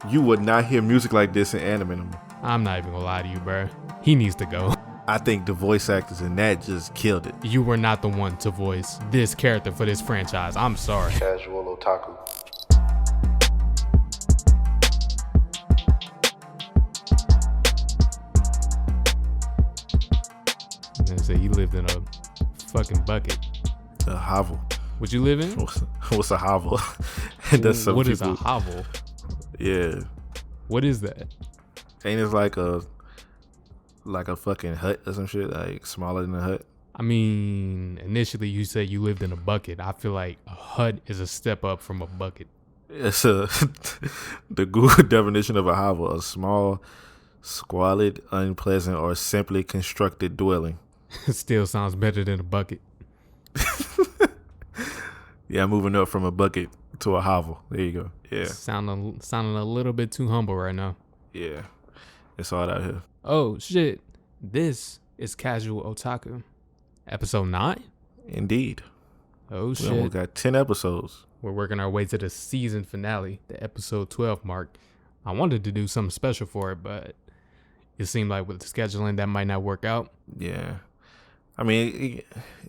You would not hear music like this in anime anymore. I'm not even gonna lie to you, bro. He needs to go. I think the voice actors in that just killed it. You were not the one to voice this character for this franchise. I'm sorry. Casual otaku. Man, say he lived in a fucking bucket. A hovel. What you live in? What's a hovel? That's what is a hovel? Yeah. What is that? Ain't it like a fucking hut or some shit, like smaller than a hut? I mean, initially you said you lived in a bucket. I feel like a hut is a step up from a bucket. It's the Google definition of a hovel: a small, squalid, unpleasant, or simply constructed dwelling. It still sounds better than a bucket. Yeah, moving up from a bucket to a hovel. There you go. Yeah. Sounding a little bit too humble right now. Yeah. It's all out here. Oh, shit. This is Casual Otaku. Episode 9? Indeed. Oh, We shit. almost got 10 episodes. We're working our way to the season finale, the episode 12 mark. I wanted to do something special for it, but it seemed like with the scheduling, that might not work out. Yeah. I mean,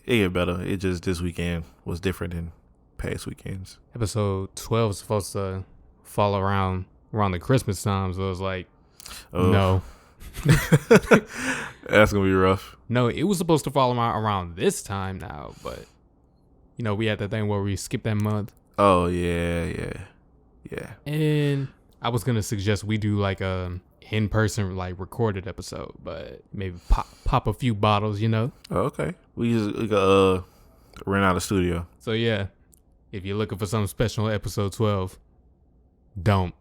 it get better. It just this weekend was different than past weekends. Episode 12 is supposed to fall around the Christmas time, so it was like, no. That's going to be rough. No, it was supposed to fall around this time now, but, you know, we had that thing where we skipped that month. Oh, yeah. And I was going to suggest we do like a in-person like recorded episode, but maybe pop a few bottles, you know? Oh, okay. We got rent out a studio. So yeah, if you're looking for something special on episode 12, don't.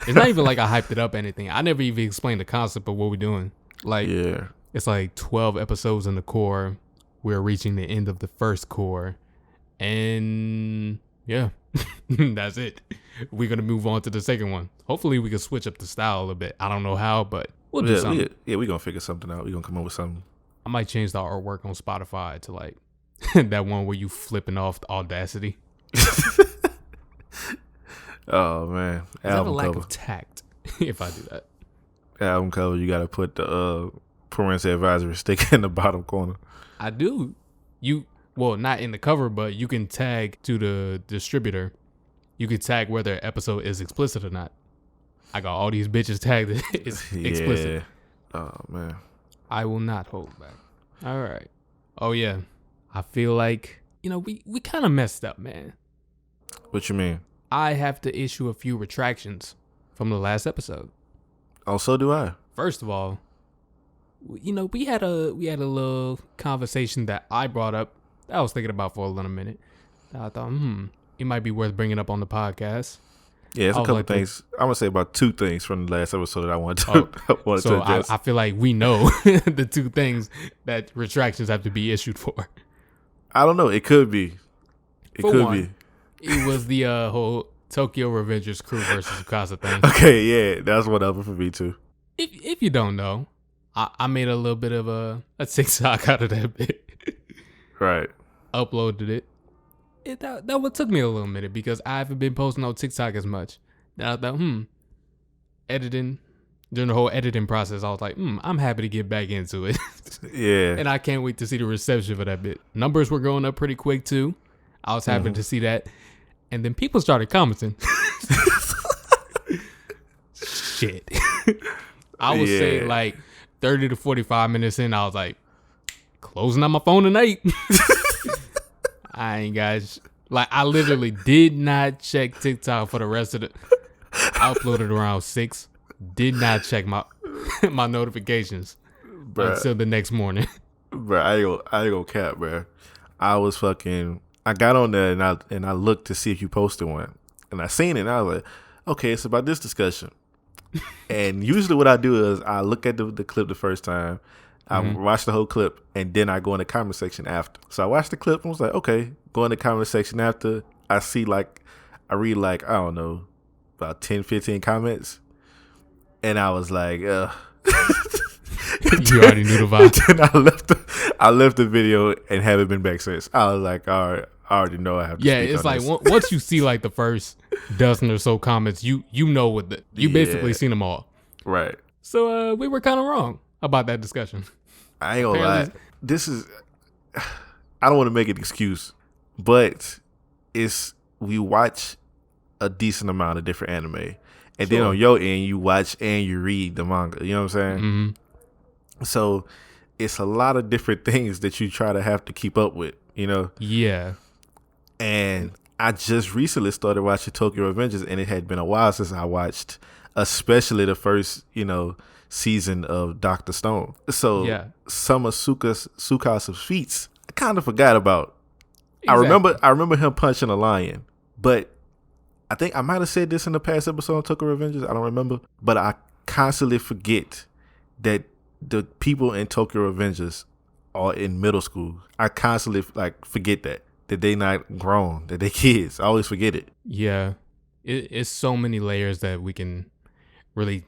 It's not even like I hyped it up or anything. I never even explained the concept of what we're doing. Like, Yeah. It's like 12 episodes in the core. We're reaching the end of the first core. And yeah, that's it. We're going to move on to the second one. Hopefully we can switch up the style a little bit. I don't know how, but we'll do something. We're going to figure something out. We're going to come up with something. I might change the artwork on Spotify to like that one where you flipping off the Audacity. Oh, man. Is that a lack of tact if I do that? Album cover, you got to put the parental advisory sticker in the bottom corner. I do. Well, not in the cover, but you can tag to the distributor. You can tag whether an episode is explicit or not. I got all these bitches tagged. It's explicit. Oh, man. I will not hold back. All right. Oh, yeah. I feel like, we kind of messed up, man. What you mean? I have to issue a few retractions from the last episode. Oh, so do I. First of all, we had a little conversation that I brought up that I was thinking about for a little minute. I thought, it might be worth bringing up on the podcast. Yeah, it's a couple things. I'm gonna say about 2 things from the last episode that I wanted to address. I feel like we know the 2 things that retractions have to be issued for. I don't know. It could be. It was the whole Tokyo Revengers crew versus Tsukasa thing. Okay, yeah, that's one of them for me too. If you don't know, I made a little bit of a TikTok out of that bit. Right. Uploaded it. That what took me a little minute because I haven't been posting on TikTok as much. Then I thought, editing. During the whole editing process, I was like, I'm happy to get back into it. Yeah. And I can't wait to see the reception for that bit. Numbers were going up pretty quick too. I was happy to see that. And then people started commenting. Shit. I was saying like 30 to 45 minutes in, I was like, closing on my phone tonight. I ain't guys. Like, I literally did not check TikTok for the rest of the. I uploaded around 6. Did not check my notifications until the next morning. Bro, I ain't gonna cap, bro. I got on there and I looked to see if you posted one. And I seen it and I was like, okay, it's about this discussion. And usually what I do is I look at the clip the first time. I watch the whole clip and then I go in the comment section after. So I watched the clip and was like, okay, go in the comment section after. I read I don't know, about 10, 15 comments. And I was like, You already knew the vibe. Then I left the video and haven't been back since. I was like, all right, I already know I have to. Yeah, it's like once you see like the first dozen or so comments, you know what you basically seen them all. Right. So we were kind of wrong about that discussion. I ain't gonna lie. This is, I don't want to make an excuse, but we watch a decent amount of different anime. And then on your end, you watch and you read the manga. You know what I'm saying? Mm-hmm. So it's a lot of different things that you try to have to keep up with, you know? Yeah. And I just recently started watching Tokyo Revengers, and it had been a while since I watched, especially the first, season of Dr. Stone. So some of Tsukasa's feats, I kind of forgot about. Exactly. I remember him punching a lion, but I think I might have said this in the past episode of Tokyo Revengers. I don't remember, but I constantly forget that the people in Tokyo Revengers are in middle school. I constantly forget that they not grown, that they kids. I always forget it. Yeah, it's so many layers that we can really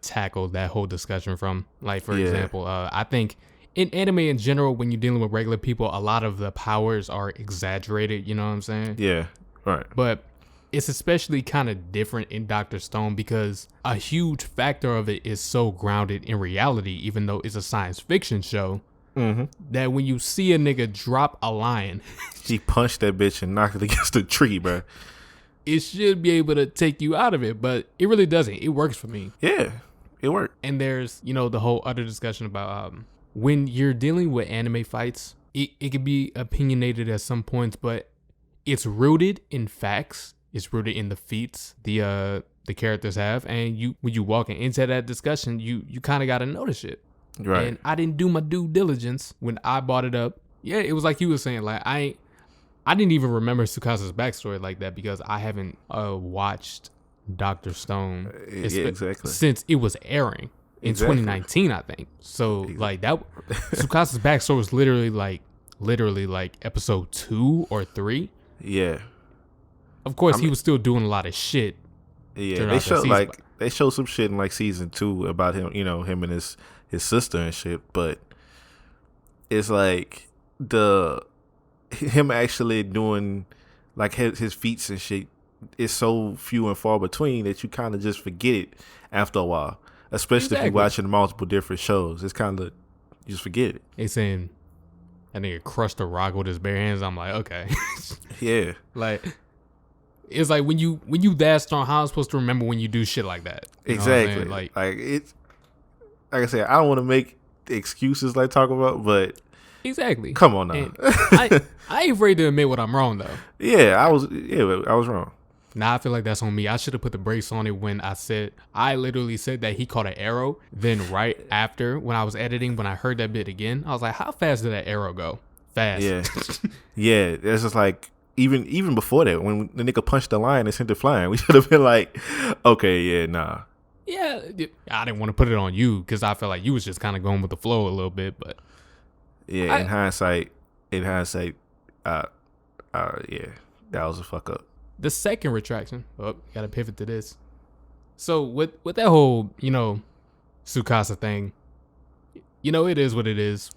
tackle that whole discussion from. Like, for example, I think in anime in general, when you're dealing with regular people, a lot of the powers are exaggerated. You know what I'm saying? Yeah, right. But it's especially kind of different in Dr. Stone because a huge factor of it is so grounded in reality, even though it's a science fiction show, that when you see a nigga drop a lion, he punched that bitch and knocked it against the tree, bro. It should be able to take you out of it, but it really doesn't. It works for me. Yeah, it worked. And there's, the whole other discussion about when you're dealing with anime fights, it can be opinionated at some points, but it's rooted in facts. It's rooted in the feats the characters have, and when you walking into that discussion, you kind of got to notice it. Right. And I didn't do my due diligence when I brought it up. Yeah, it was like you were saying, like I didn't even remember Tsukasa's backstory like that because I haven't watched Dr. Stone exactly since it was airing in 2019, I think. So like that, Tsukasa's backstory was literally like episode 2 or 3. Yeah. Of course, he was still doing a lot of shit. Yeah, they showed some shit in like season 2 about him, him and his sister and shit. But it's like him actually doing like his feats and shit is so few and far between that you kind of just forget it after a while. Especially if you're watching multiple different shows, it's kind of you just forget it. They saying that nigga crushed a rock with his bare hands. I'm like, okay, yeah, like. It's like when you that strong, how am I supposed to remember when you do shit like that? You exactly. Like it's like I said, I don't want to make excuses like talk about, but exactly. Come on now. I ain't afraid to admit when I'm wrong though. Yeah, I was wrong. Now I feel like that's on me. I should have put the brakes on it when I literally said that he caught an arrow. Then right after when I was editing, when I heard that bit again, I was like, how fast did that arrow go? Fast. Yeah. Yeah. It's just like even before that, when the nigga punched the lion and sent it flying, we should have been like, okay, yeah, nah. Yeah, I didn't want to put it on you because I felt like you was just kind of going with the flow a little bit, but yeah, in hindsight, yeah, that was a fuck up. The second retraction, gotta pivot to this. So with that whole, Tsukasa thing, it is what it is.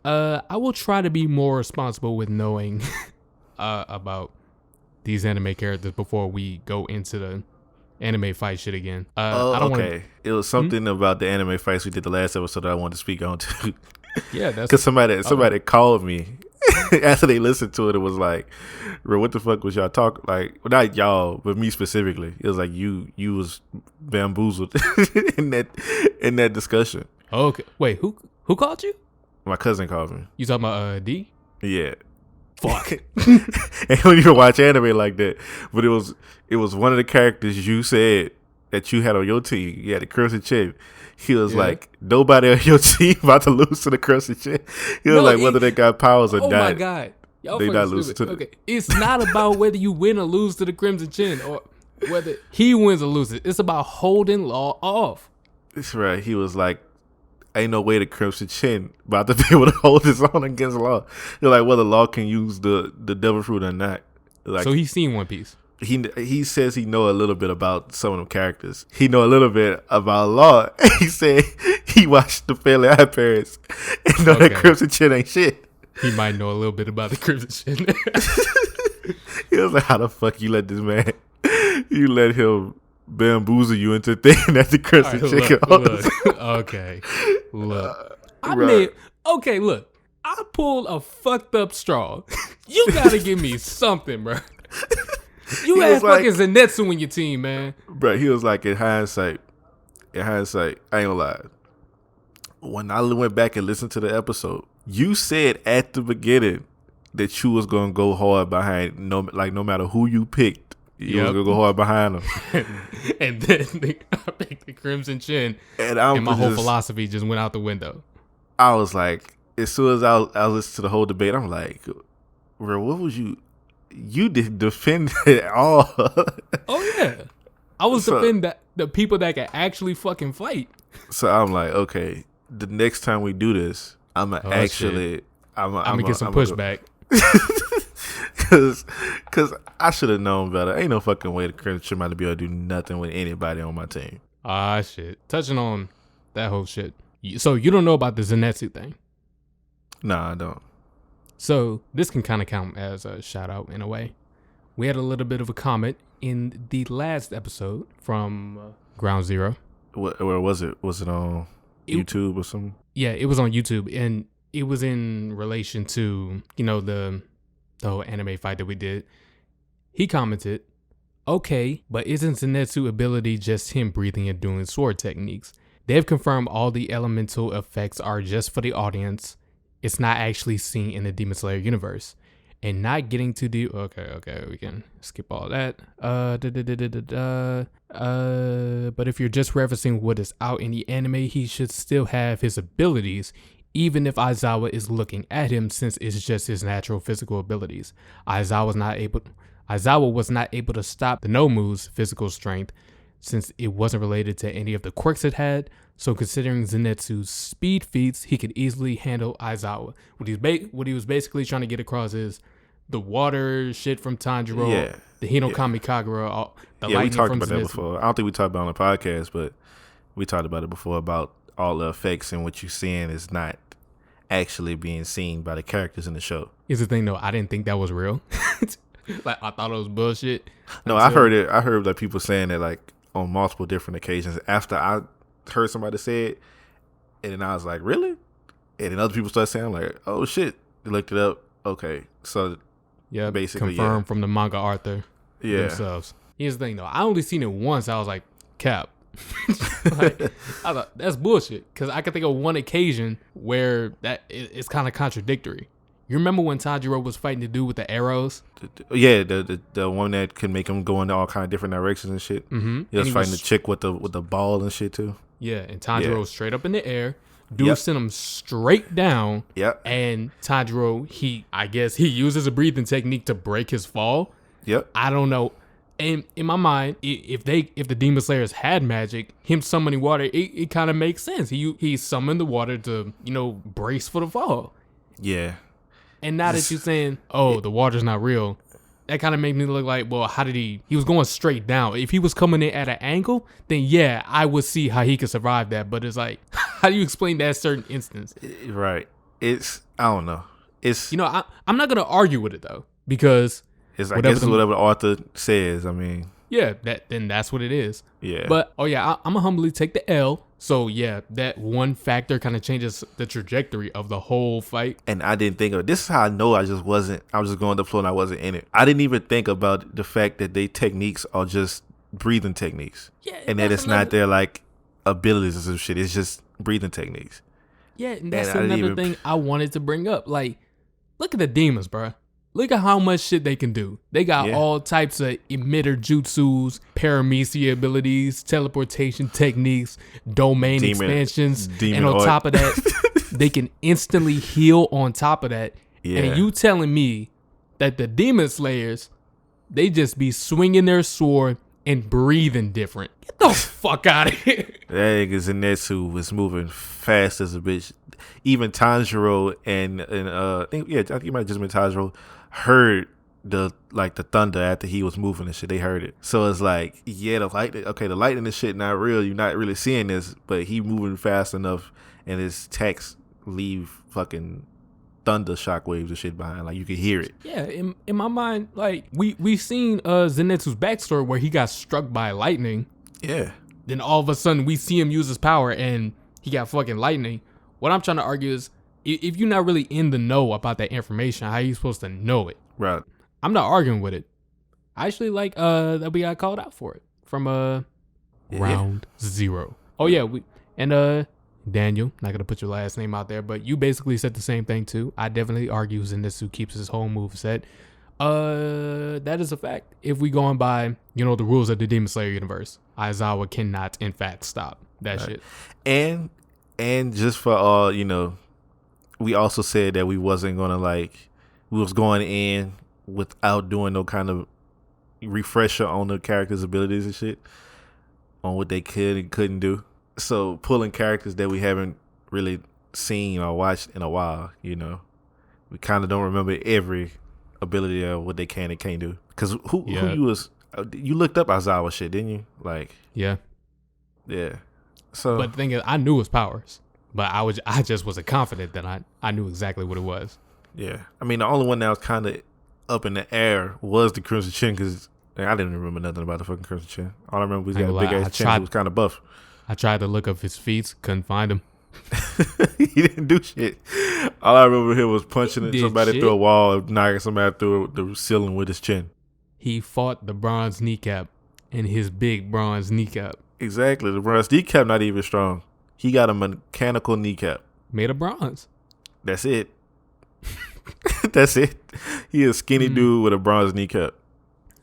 I will try to be more responsible with knowing about these anime characters before we go into the anime fight shit again. It was something about the anime fights we did the last episode that I wanted to speak on too. Yeah, that's because somebody called me after they listened to it. It was like, bro, what the fuck was y'all talking? Like, well, not y'all, but me specifically. It was like you was bamboozled in that discussion. Okay, wait, who called you? My cousin called me. You talking about D? Yeah. Fuck. I don't even watch anime like that. But it was one of the characters you said that you had on your team. You had a Crimson Chin. He was like, nobody on your team about to lose to the Crimson Chin. He was whether they got powers or not. Oh my God. Y'all they not losing to okay. It's not about whether you win or lose to the Crimson Chin or whether he wins or loses. It's about holding law off. That's right. He was like, ain't no way the Crimson Chin about to be able to hold his own against law. You're like, whether law can use the devil fruit or not. Like, so he's seen One Piece. He says he know a little bit about some of them characters. He know a little bit about law. He said he watched the Fairly Odd Parents and know that Crimson Chin ain't shit. He might know a little bit about the Crimson Chin. He was like, how the fuck you let this man You let him bamboozle you into thinking that the crimson chicken. Okay, look. Look. I pulled a fucked up straw. You gotta give me something, bro. You had fucking Zenitsu in your team, man. Bro, he was like, in hindsight, I ain't gonna lie. When I went back and listened to the episode, you said at the beginning that you was gonna go hard behind no matter who you picked, you was gonna go hard behind them. And then I picked the Crimson Chin, and my whole philosophy just went out the window. I was like, as soon as I listened to the whole debate, I'm like, bro, what was you? You didn't defend it at all. Oh yeah, I was defending the people that can actually fucking fight. So I'm like, okay, the next time we do this, I'm gonna get some pushback. Cause I should have known better. Ain't no fucking way the Crimson might be able to do nothing with anybody on my team. Shit. Touching on that whole shit. So you don't know about the Zenitsu thing? Nah, I don't. So this can kind of count as a shout out in a way. We had a little bit of a comment in the last episode from Ground Zero. Where was it? Was it on YouTube or something? Yeah, it was on YouTube, and it was in relation to, the whole anime fight that we did. He commented, okay, but isn't Zenitsu ability just him breathing and doing sword techniques? They've confirmed all the elemental effects are just for the audience. It's not actually seen in the Demon Slayer universe. And not getting to the... Okay, we can skip all that. But if you're just referencing what is out in the anime, he should still have his abilities, even if Aizawa is looking at him, since it's just his natural physical abilities. Aizawa was not able to stop the Nomu's physical strength, since it wasn't related to any of the quirks it had. So considering Zenitsu's speed feats, he could easily handle Aizawa. What he was basically trying to get across is the water shit from Tanjiro, the Hinokami Kagura, the lightning we talked from about Zenitsu. that before. I don't think we talked about it on the podcast, but we talked about it before about all the effects, and what you're seeing is not actually being seen by the characters in the show. Here's the thing, though. I didn't think that was real. I thought it was bullshit. No, I heard it. I heard people saying that like on multiple different occasions after I heard somebody say it, and then I was like, really? And then other people started saying, I'm like, oh shit. They looked it up. Okay, so basically confirmed from the manga author themselves. Here's the thing, though. I only seen it once. I was like, cap. I thought that's bullshit, because I could think of one occasion where that it's kind of contradictory. You remember when Tanjiro was fighting the dude with the arrows? The one that can make him go in all kind of different directions and shit. Mm-hmm. He was fighting the chick with the ball and shit too. Yeah, and Tanjiro was straight up in the air. Dude sent him straight down. Yep. And Tanjiro, I guess he uses a breathing technique to break his fall. Yep. I don't know. And in my mind, if the Demon Slayers had magic, him summoning water, it kind of makes sense. He summoned the water to, brace for the fall. Yeah. And now that you're saying, the water's not real, that kind of made me look like, well, how did he was going straight down. If he was coming in at an angle, then yeah, I would see how he could survive that. But it's like, how do you explain that certain instance? Right. I don't know. I'm not going to argue with it though, because I guess it's whatever the author says. I mean, yeah, then that's what it is. Yeah. But, I'm going to humbly take the L. So, yeah, that one factor kind of changes the trajectory of the whole fight. And I didn't think of it. This is how I know I was just going with the flow and I wasn't in it. I didn't even think about the fact that they techniques are just breathing techniques. Yeah. And that it's not their, like, abilities or some shit. It's just breathing techniques. Yeah, and that's another thing I wanted to bring up. Like, look at the demons, bro. Look at how much shit they can do. They got all types of emitter jutsus, paramecia abilities, teleportation techniques, domain expansions. And on top of that, they can instantly heal on top of that. Yeah. And you telling me that the Demon Slayers, they just be swinging their sword and breathing different. Get the fuck out of here. That nigga Zenitsu was moving fast as a bitch. Even Tanjiro and I think it might have just been Tanjiro, heard the thunder after he was moving and shit. They heard it. So it's like, the lightning and shit not real. You're not really seeing this, but he moving fast enough and his attacks leave fucking thunder shockwaves and shit behind. Like you could hear it. Yeah, in my mind, like we seen Zenitsu's backstory where he got struck by lightning. Yeah. Then all of a sudden we see him use his power and he got fucking lightning. What I'm trying to argue is if you're not really in the know about that information, how are you supposed to know it? Right. I'm not arguing with it. I actually like that we got called out for it from round 0. Oh yeah, Daniel, not gonna put your last name out there, but you basically said the same thing too. I definitely argue Zenitsu keeps his whole moveset. That is a fact. If we going by, the rules of the Demon Slayer universe, Aizawa cannot in fact stop that shit. And just for all, we also said that we wasn't gonna we was going in without doing no kind of refresher on the characters' abilities and shit, on what they could and couldn't do. So pulling characters that we haven't really seen or watched in a while, we kind of don't remember every ability of what they can and can't do. Because who you looked up Aizawa shit, didn't you? Yeah. So, but the thing is, I knew his powers, but I just wasn't confident that I knew exactly what it was. Yeah, I mean the only one that was kind of up in the air was the Crimson Chin, because I didn't remember nothing about the fucking Crimson Chin. All I remember was he got a big ass chin. He was kind of buff. I tried to look up his feet, couldn't find him. He didn't do shit. All I remember him was punching somebody through a wall, knocking somebody through the ceiling with his chin. He fought the bronze kneecap in his big bronze kneecap. Exactly. The bronze kneecap not even strong. He got a mechanical kneecap. Made of bronze. That's it. That's it. He a skinny dude with a bronze kneecap.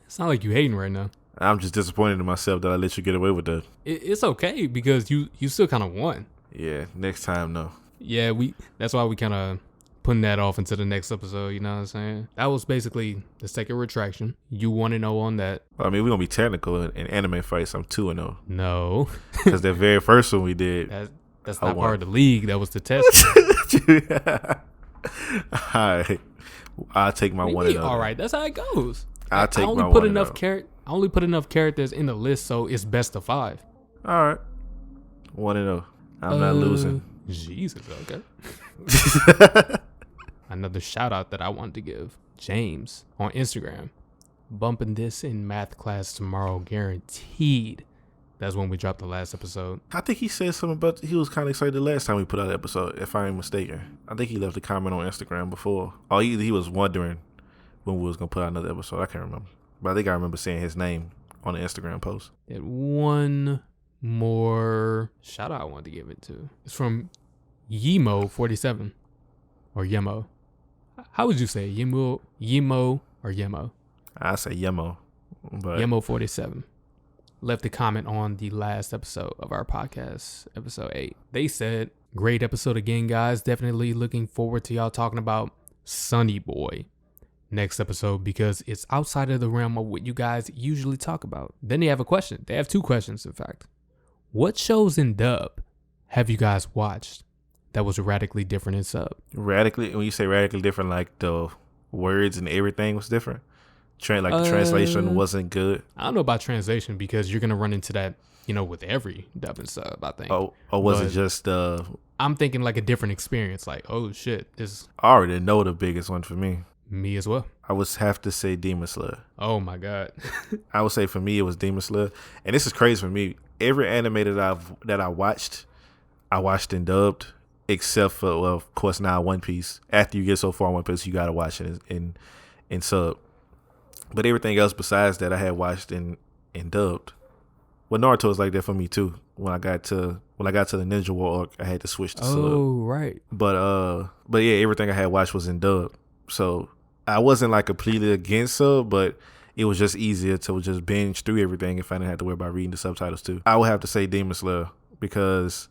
It's not like you hating right now. I'm just disappointed in myself that I let you get away with that. It's okay because you still kind of won. Yeah, next time, no. Yeah, that's why we kind of putting that off into the next episode, you know what I'm saying? That was basically the second retraction. You 1-0 on that. Well, I mean, we're going to be technical in anime fights. I'm 2-0. No. Because the very first one we did. That's not part of the league. That was the test. All right. I'll take my 1-0. All right, that's how it goes. I'll take my 1-0. I only put enough characters in the list so it's best of 5. All right. 1-0. I'm not losing. Jesus, okay. Another shout out that I wanted to give. James on Instagram. Bumping this in math class tomorrow, guaranteed. That's when we dropped the last episode. I think he said something about he was kind of excited the last time we put out an episode, if I ain't mistaken. I think he left a comment on Instagram before. Or he was wondering when we was going to put out another episode. I can't remember. But I think I remember seeing his name on the Instagram post. And one more shout out I wanted to give it to. It's from Yemo47 or Yemo. How would you say Yemo or Yemo? I say Yemo. But Yemo47 left a comment on the last episode of our podcast, episode 8. They said, great episode again, guys. Definitely looking forward to y'all talking about Sunny Boy next episode because it's outside of the realm of what you guys usually talk about. Then they have a question. They have 2 questions, in fact. What shows in dub have you guys watched that was radically different in sub? Radically? When you say radically different, like the words and everything was different? The translation wasn't good? I don't know about translation because you're going to run into that, with every dub and sub, I think. Oh, or was it just... I'm thinking like a different experience. Like, oh shit, this... I already know the biggest one for me. Me as well. I would have to say Demon Slayer. Oh my God. I would say for me it was Demon Slayer. And this is crazy for me. Every anime that I watched in dubbed, except for, well, of course, now One Piece. After you get so far in One Piece, you gotta watch it in sub. But everything else besides that, I had watched in dubbed. Well, Naruto was like that for me too. When I got to the Ninja War arc, I had to switch to sub. Oh, right. But yeah, everything I had watched was in dub. So I wasn't like completely against sub, but it was just easier to just binge through everything if I didn't have to worry about reading the subtitles too. I would have to say Demon Slayer because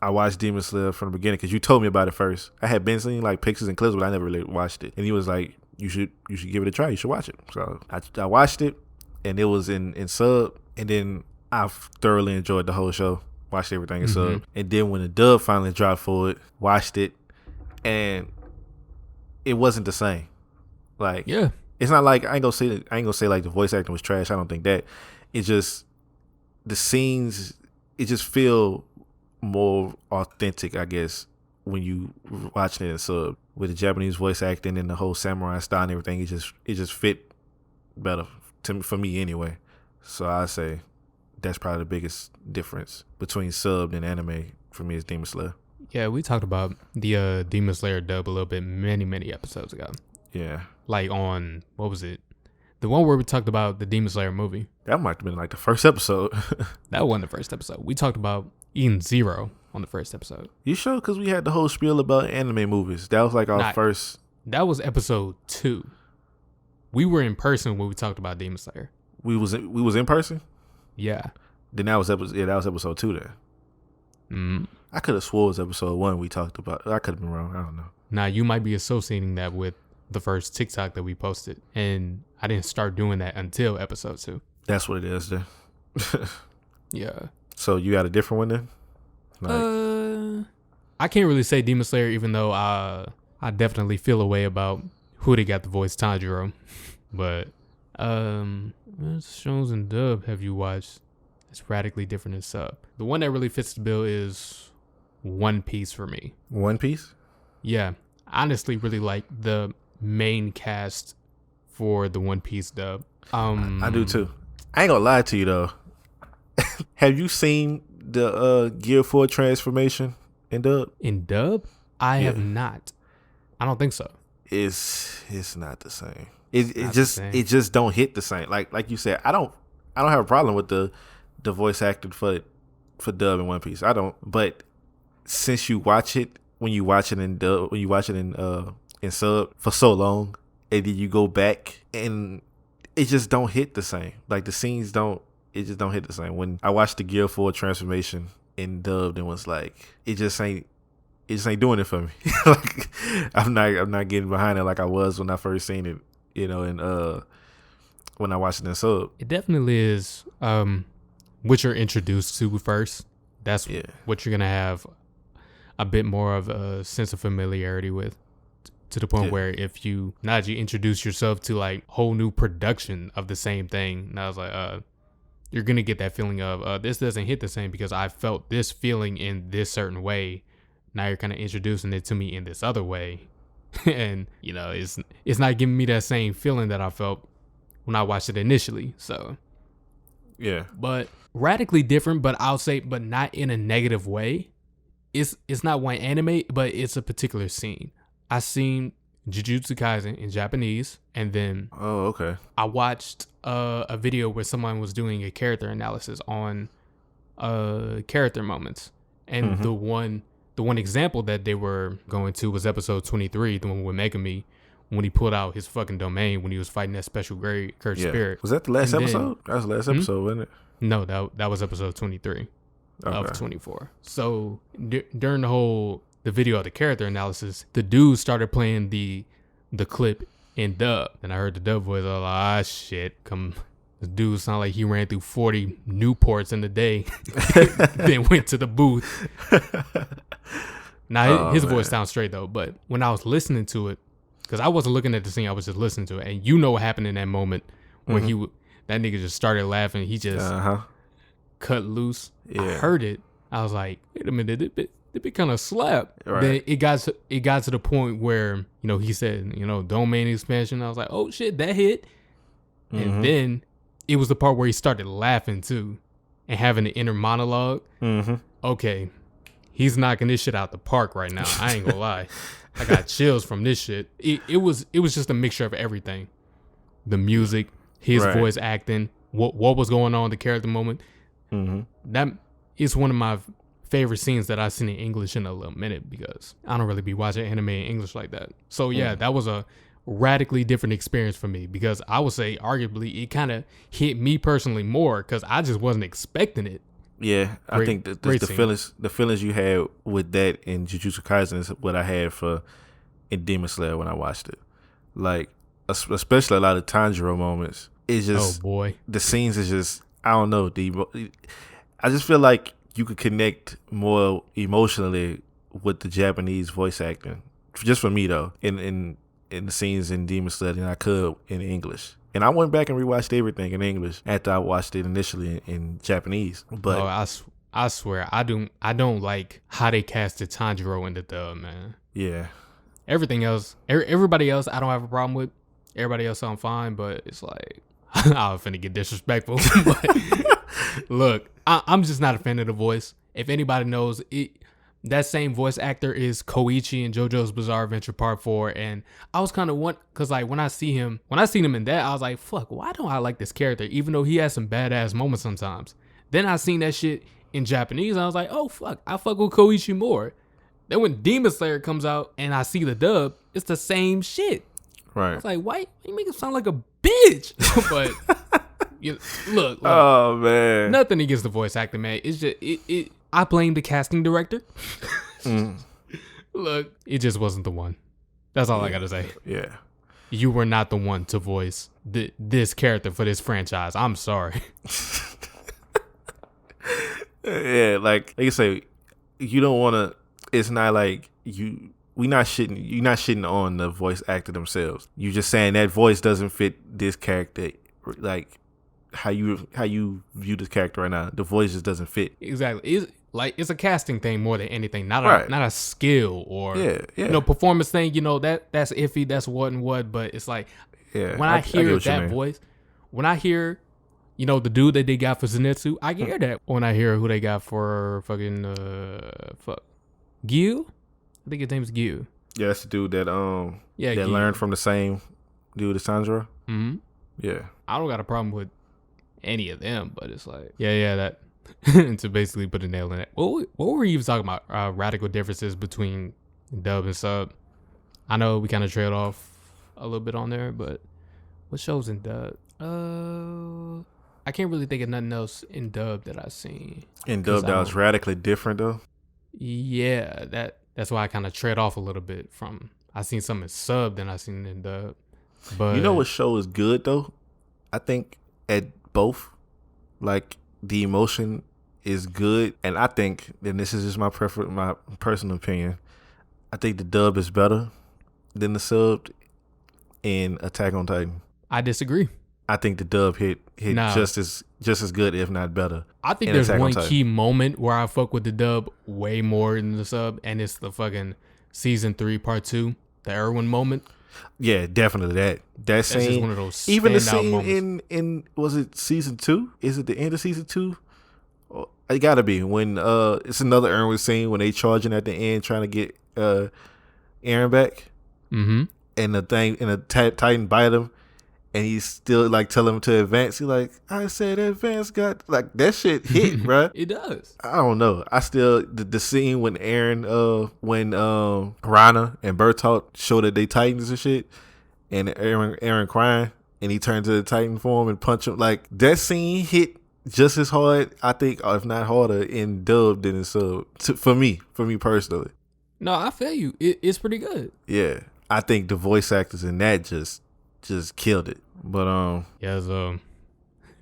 I watched Demon Slayer from the beginning because you told me about it first. I had been seeing like pictures and clips, but I never really watched it. And he was like, you should give it a try. You should watch it. So I watched it, and it was in sub, and then I thoroughly enjoyed the whole show. Watched everything in sub, and then when the dub finally dropped for it, watched it, and it wasn't the same. Like, yeah, it's not like I ain't gonna say like the voice acting was trash. I don't think that. It just the scenes. It just feel more authentic, I guess, when you watching it in sub. with the Japanese voice acting and the whole samurai style and everything, it just fit better for me anyway. So I say that's probably the biggest difference between subbed and anime for me is Demon Slayer. Yeah, we talked about the Demon Slayer dub a little bit many episodes ago. Yeah. Like on, what was it? The one where we talked about the Demon Slayer movie. That might have been like the first episode. That wasn't the first episode. We talked about Eden Zero on the first episode. You sure? Because we had the whole spiel about anime movies. That was like our first. That was episode 2. We were in person when we talked about Demon Slayer. We was in person? Yeah. Then that was episode 2 then. Mm-hmm. I could have swore it was episode 1 we talked about. I could have been wrong. I don't know. Now, you might be associating that with the first TikTok that we posted. And I didn't start doing that until episode 2. That's what it is then. Yeah. So you got a different one then? Like, I can't really say Demon Slayer, even though I definitely feel a way about who they got the voice Tanjiro. But what shows and dub have you watched? It's radically different than sub. The one that really fits the bill is One Piece for me. One Piece? Yeah. I honestly really like the main cast for the One Piece dub. I do too. I ain't gonna lie to you though. Have you seen the Gear 4 transformation in dub? In dub? I have not. I don't think so. It's not the same. It just don't hit the same. Like you said, I don't have a problem with the voice acting for dub in One Piece. I don't. But since you watch it when you watch it in dub, when you watch it in sub for so long, and then you go back and it just don't hit the same. Like the scenes don't. It just don't hit the same. When I watched the Gear 4 transformation in dubbed, it was like it just ain't doing it for me. Like I'm not getting behind it like I was when I first seen it, and when I watched it in sub. It definitely is what you're introduced to first. That's what you're gonna have a bit more of a sense of familiarity with, to the point where if you introduce yourself to like whole new production of the same thing, and I was like, you're gonna get that feeling of this doesn't hit the same because I felt this feeling in this certain way. Now you're kind of introducing it to me in this other way, and it's not giving me that same feeling that I felt when I watched it initially. So yeah, but radically different. But I'll say, but not in a negative way. It's not one anime, but it's a particular scene. I seen Jujutsu Kaisen in Japanese, and then I watched a video where someone was doing a character analysis on character moments, and the one example that they were going to was episode 23, the one with Megami, when he pulled out his fucking domain when he was fighting that special grade cursed spirit. Was that the last episode? That was the last episode, wasn't it? No, that was episode 23 of 24. So during the video of the character analysis, the dude started playing the clip in dub, and I heard the dub voice. I was like, shit, this dude sounded like he ran through 40 Newports in the day, then went to the booth. Now his voice sounds straight though, but when I was listening to it, because I wasn't looking at the scene, I was just listening to it, and what happened in that moment when that nigga just started laughing, he just cut loose. Yeah. I heard it. I was like, wait a minute, it be kind of slap. Right. Then it got to the point where he said domain expansion. I was like, oh shit, that hit. And then it was the part where he started laughing too, and having the inner monologue. Okay, he's knocking this shit out the park right now. I ain't gonna lie, I got chills from this shit. It was just a mixture of everything, the music, his voice acting, what was going on, the character moment. That is one of my favorite scenes that I've seen in English in a little minute, because I don't really be watching anime in English like that. So yeah, that was a radically different experience for me, because I would say arguably it kind of hit me personally more because I just wasn't expecting it. Yeah, I think the feelings you had with that in Jujutsu Kaisen is what I had in Demon Slayer when I watched it. Like especially a lot of Tanjiro moments. It's just the scenes is just, I don't know, I just feel like you could connect more emotionally with the Japanese voice acting, just for me though, in the scenes in Demon Slayer than I could in English. And I went back and rewatched everything in English after I watched it initially in Japanese. But I swear I don't like how they casted Tanjiro in the dub, man. Yeah, Everything else, everybody else, I don't have a problem with. Everybody else I'm fine, but it's like I'm finna get disrespectful. But look, I'm just not a fan of the voice. If anybody knows it, that same voice actor is Koichi in JoJo's Bizarre Adventure Part 4, and I was kind of because like when I seen him in that, I was like, fuck, why don't I like this character? Even though he has some badass moments sometimes. Then I seen that shit in Japanese, and I was like, oh fuck, I fuck with Koichi more. Then when Demon Slayer comes out and I see the dub, it's the same shit. Right. It's like, why you make him sound like a bitch? But look. Oh man. Nothing against the voice acting, man. It's just I blame the casting director. Look, it just wasn't the one. That's all I gotta say. Yeah. You were not the one to voice this character for this franchise. I'm sorry. Yeah, like you say, you don't want to. It's not like you're not shitting on the voice actor themselves. You're just saying that voice doesn't fit this character, like how you view this character right now. The voice just doesn't fit. Exactly. It's a casting thing more than anything, not a skill or performance thing. That's iffy. That's what and what. But it's like when I hear that voice, when I hear the dude that they got for Zenitsu, I can hear that. When I hear who they got for fucking Gyu, I think his name's Gyu. Yeah, that's the dude that learned from the same dude as Sanjuro. Mm-hmm. Yeah, I don't got a problem with any of them, but it's like that to basically put a nail in it. What were we even talking about? Radical differences between dub and sub. I know we kind of trailed off a little bit on there, but what shows in dub? I can't really think of nothing else in dub that I've seen. In dub that was radically different though. Yeah, that's why I kind of tread off a little bit from. I seen some in sub than I seen in dub. But you know what show is good though? I think at both, like the emotion is good, and I think, and this is just my personal opinion, I think the dub is better than the sub in Attack on Titan. I disagree. I think the dub hit just as good, if not better. I think there's one key moment where I fuck with the dub way more than the sub, and it's the fucking season 3 part 2, the Erwin moment. Yeah, definitely that scene. Just one of those even the scene moments. in was it season 2? Is it the end of season 2? It gotta be when it's another Erwin scene when they charging at the end trying to get Eren back. Mm-hmm. And the Titan bite him. And he's still like telling him to advance. He's like, I said advance, got like that shit hit, bro. It does. I don't know. I still the scene when when Rana and Bertolt show that they Titans and shit, and Eren crying, and he turned to the Titan form and punch him. Like that scene hit just as hard, I think, if not harder, in dub than in sub. For me personally. No, I feel you. It's pretty good. Yeah, I think the voice actors in that just killed it. But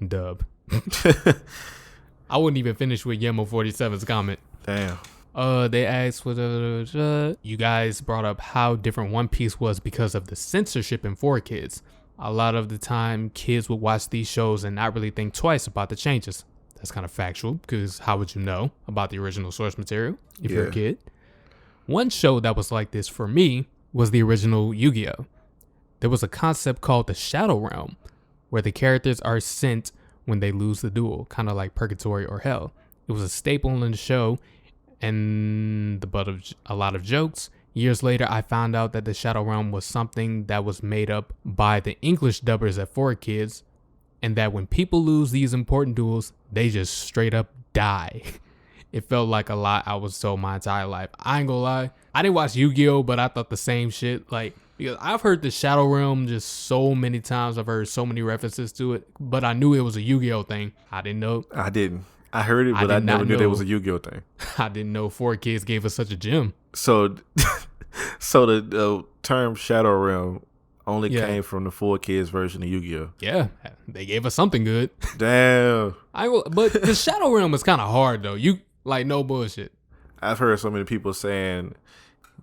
dub. I wouldn't even finish with Yemo 47's comment. Damn. They asked you guys brought up how different One Piece was because of the censorship in 4Kids. A lot of the time kids would watch these shows and not really think twice about the changes. That's kind of factual, because how would you know about the original source material if you're a kid? One show that was like this for me was the original Yu-Gi-Oh! There was a concept called the Shadow Realm, where the characters are sent when they lose the duel, kind of like Purgatory or Hell. It was a staple in the show and the butt of a lot of jokes. Years later, I found out that the Shadow Realm was something that was made up by the English dubbers at 4Kids, and that when people lose these important duels, they just straight up die. It felt like a lot I was told my entire life. I ain't gonna lie, I didn't watch Yu-Gi-Oh!, but I thought the same shit. Like, because I've heard the Shadow Realm just so many times. I've heard so many references to it, but I knew it was a Yu-Gi-Oh! Thing. I didn't know. I didn't. I heard it, but I never knew there was a Yu-Gi-Oh! Thing. I didn't know 4Kids gave us such a gem. So the term Shadow Realm only came from the 4Kids version of Yu-Gi-Oh! Yeah, they gave us something good. Damn. But the Shadow Realm is kind of hard, though. No bullshit. I've heard so many people saying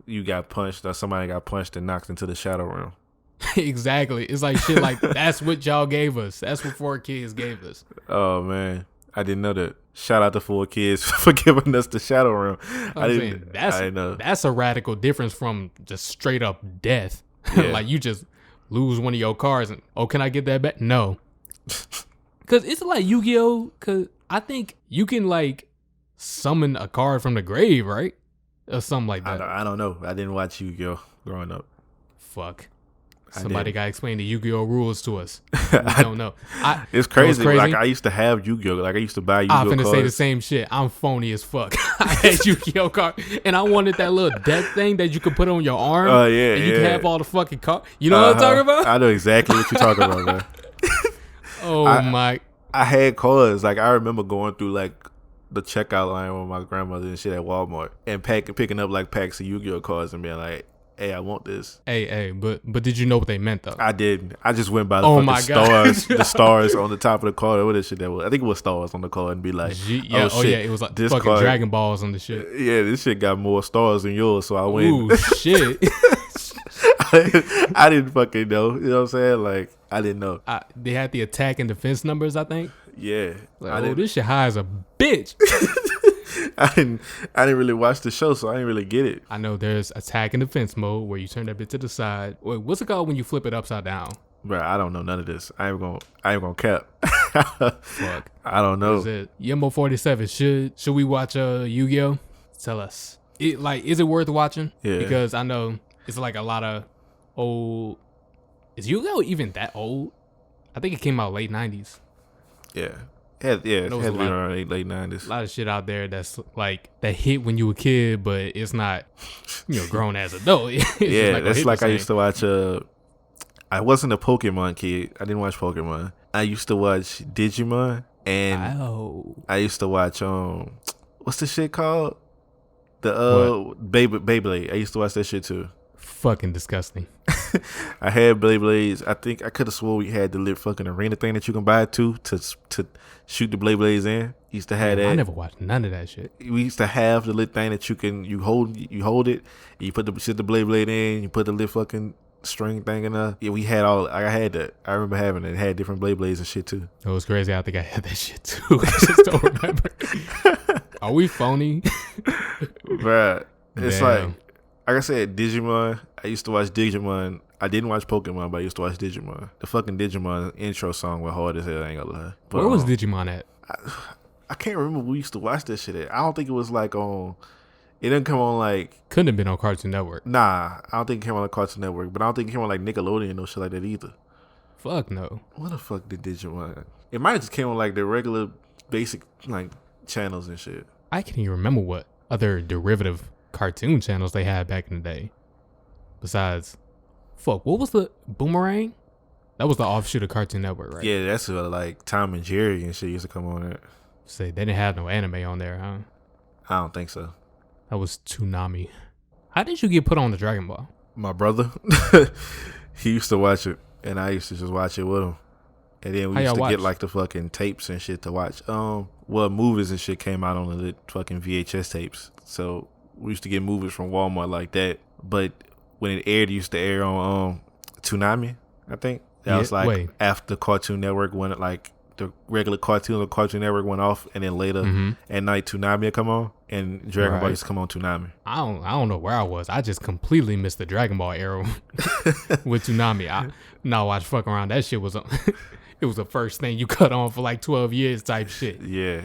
you got punched or somebody got punched and knocked into the Shadow Realm. Exactly. It's like shit like that's what y'all gave us. That's what 4Kids gave us. Oh man. I didn't know that. Shout out to 4Kids for giving us the Shadow Realm. I didn't know. That's a radical difference from just straight up death. Yeah. Like you just lose one of your cards and can I get that back? No. Cause it's like Yu-Gi-Oh! Cause I think you can like summon a card from the grave, right? Or something like that. I don't know. I didn't watch Yu-Gi-Oh! Growing up. Fuck. Somebody got to explain the Yu-Gi-Oh! Rules to us. We don't know. It's crazy. Like I used to have Yu-Gi-Oh! Like I used to buy Yu-Gi-Oh! I'm finna cards. say the same shit. I'm phony as fuck. I had Yu-Gi-Oh! Card, and I wanted that little death thing that you could put on your arm. Oh yeah, and you can have all the fucking cards. You know what I'm talking about? I know exactly what you're talking about, man. My! I had cards. Like I remember going through like the checkout line with my grandmother and shit at Walmart and picking up like packs of Yu-Gi-Oh! Cards and being like, hey, I want this. Hey, but did you know what they meant though? I didn't. I just went by the fucking stars, the stars on the top of the card. What that shit that was? I think it was stars on the card and be like, it was like this fucking card, Dragon Balls on the shit. Yeah, this shit got more stars than yours, so I went. Ooh, shit. I didn't fucking know. You know what I'm saying? Like, I didn't know. They had the attack and defense numbers, I think. Yeah. Like, this shit high as a bitch. I didn't really watch the show, so I didn't really get it. I know there's attack and defense mode where you turn that bit to the side. Wait, what's it called when you flip it upside down? Bro, I don't know none of this. I ain't gonna cap. Fuck. I don't know. Yumbo 47. Should we watch Yu-Gi-Oh? Tell us. Is it worth watching? Yeah. Because I know it's like a lot of old. Is Yu-Gi-Oh even that old? I think it came out late 90s. Yeah. It had to be around late 90s. A lot of shit out there that's like that hit when you were a kid, but it's not, grown as adult. Yeah, that's like I used to watch. I wasn't a Pokemon kid. I didn't watch Pokemon. I used to watch Digimon, and I used to watch what's the shit called? The Beyblade. I used to watch that shit too. Fucking disgusting. I had Beyblades. I think I could have swore we had the little fucking arena thing that you can buy to shoot the Beyblades in. Used to have that. I never watched none of that shit. We used to have the little thing that you hold it, and you put the Beyblade in, you put the little fucking string thing in there. Yeah, we had all. I had that. I remember having it. It had different Beyblades and shit too. It was crazy. I think I had that shit too. I just don't remember. Are we phony? Bruh, it's like I said, Digimon. I used to watch Digimon. I didn't watch Pokemon, but I used to watch Digimon. The fucking Digimon intro song was hard as hell, I ain't gonna lie. But, where was Digimon at? I can't remember where we used to watch that shit at. I don't think it was like on. It didn't come on like. Couldn't have been on Cartoon Network. Nah, I don't think it came on Cartoon Network, but I don't think it came on like Nickelodeon or shit like that either. Fuck no. What the fuck did Digimon? It might have just came on like the regular basic like channels and shit. I can't even remember what other derivative cartoon channels they had back in the day. Besides, what was the Boomerang? That was the offshoot of Cartoon Network, right? Yeah, that's like Tom and Jerry and shit used to come on there. Say they didn't have no anime on there, huh? I don't think so. That was Toonami. How did you get put on the Dragon Ball? My brother, he used to watch it, and I used to just watch it with him. And then we used to get like the fucking tapes and shit to watch. Movies and shit came out on the fucking VHS tapes. So we used to get movies from Walmart like that. But when it aired, it used to air on Toonami, I think. That was like after Cartoon Network when like the regular cartoons on Cartoon Network went off, and then later at night Toonami would come on, and Dragon Ball used to come on Toonami. I don't know where I was. I just completely missed the Dragon Ball era with Toonami. I watched fuck around. That shit was it was the first thing you cut on for like 12 years type shit. Yeah,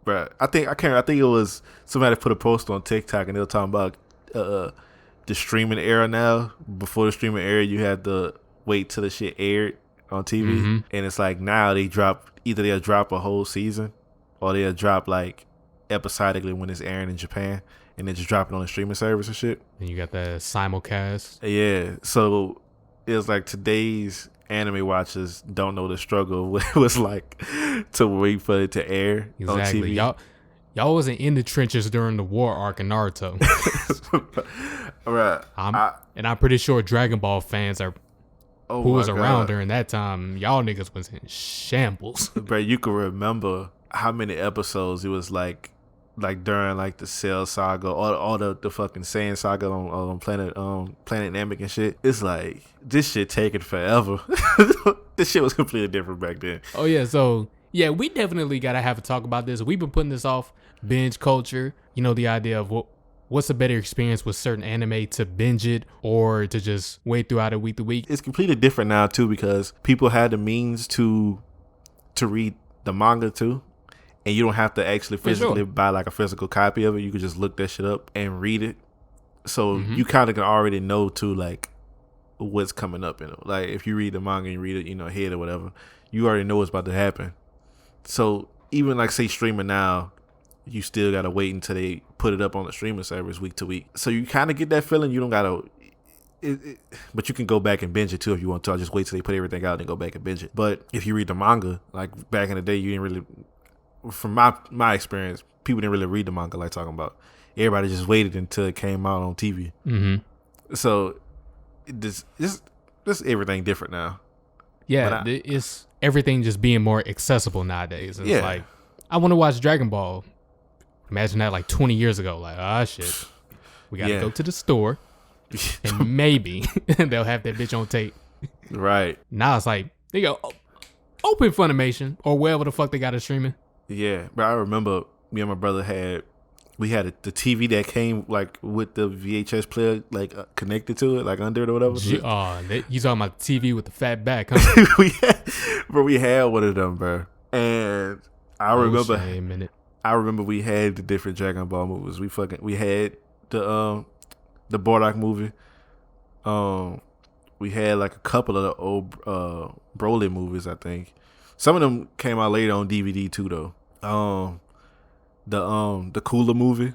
but I think it was somebody put a post on TikTok and they were talking about the streaming era now. Before the streaming era, you had to wait till the shit aired on TV, and it's like now they'll drop a whole season, or they'll drop like episodically when it's airing in Japan, and then just drop it on the streaming service and shit. And you got the simulcast. Yeah, so it's like today's anime watchers don't know the struggle of what it was like to wait for it to air on TV. Y'all wasn't in the trenches during the war arc in Naruto. Right. I'm pretty sure Dragon Ball fans are who was around during that time. Y'all niggas was in shambles. Bro, you can remember how many episodes it was like during like the Cell Saga or the fucking Saiyan Saga on Planet Namek and shit. It's like this shit taking forever. This shit was completely different back then. Oh yeah, so Yeah, we definitely got to have a talk about this. We've been putting this off. Binge culture. You know, the idea of what's a better experience with certain anime, to binge it or to just wait throughout it week to week. It's completely different now too, because people had the means to read the manga too, and you don't have to actually physically buy like a physical copy of it. You can just look that shit up and read it. So you kind of can already know too, like, what's coming up in it. Like if you read the manga and you read it, you know, ahead or whatever, you already know what's about to happen. So even like say streaming now, you still gotta wait until they put it up on the streaming service week to week. So you kind of get that feeling. You don't gotta, but you can go back and binge it too if you want to. I'll just wait till they put everything out and go back and binge it. But if you read the manga, like back in the day, you didn't really, from my experience, people didn't really read the manga like talking about. Everybody just waited until it came out on TV. So this everything different now. Yeah, it's everything just being more accessible nowadays. It's like, I want to watch Dragon Ball. Imagine that like 20 years ago. Like, shit. We got to go to the store and maybe they'll have that bitch on tape. Right. Now it's like, they go, open Funimation or wherever the fuck they got it streaming. Yeah. But I remember me and my brother had the TV that came like with the VHS player like connected to it, like under it or whatever. You talking about the TV with the fat back, huh? we had one of them, bro. And I remember we had the different Dragon Ball movies. We had the Bardock movie. We had like a couple of the old Broly movies, I think. Some of them came out later on DVD too, though. The Cooler movie,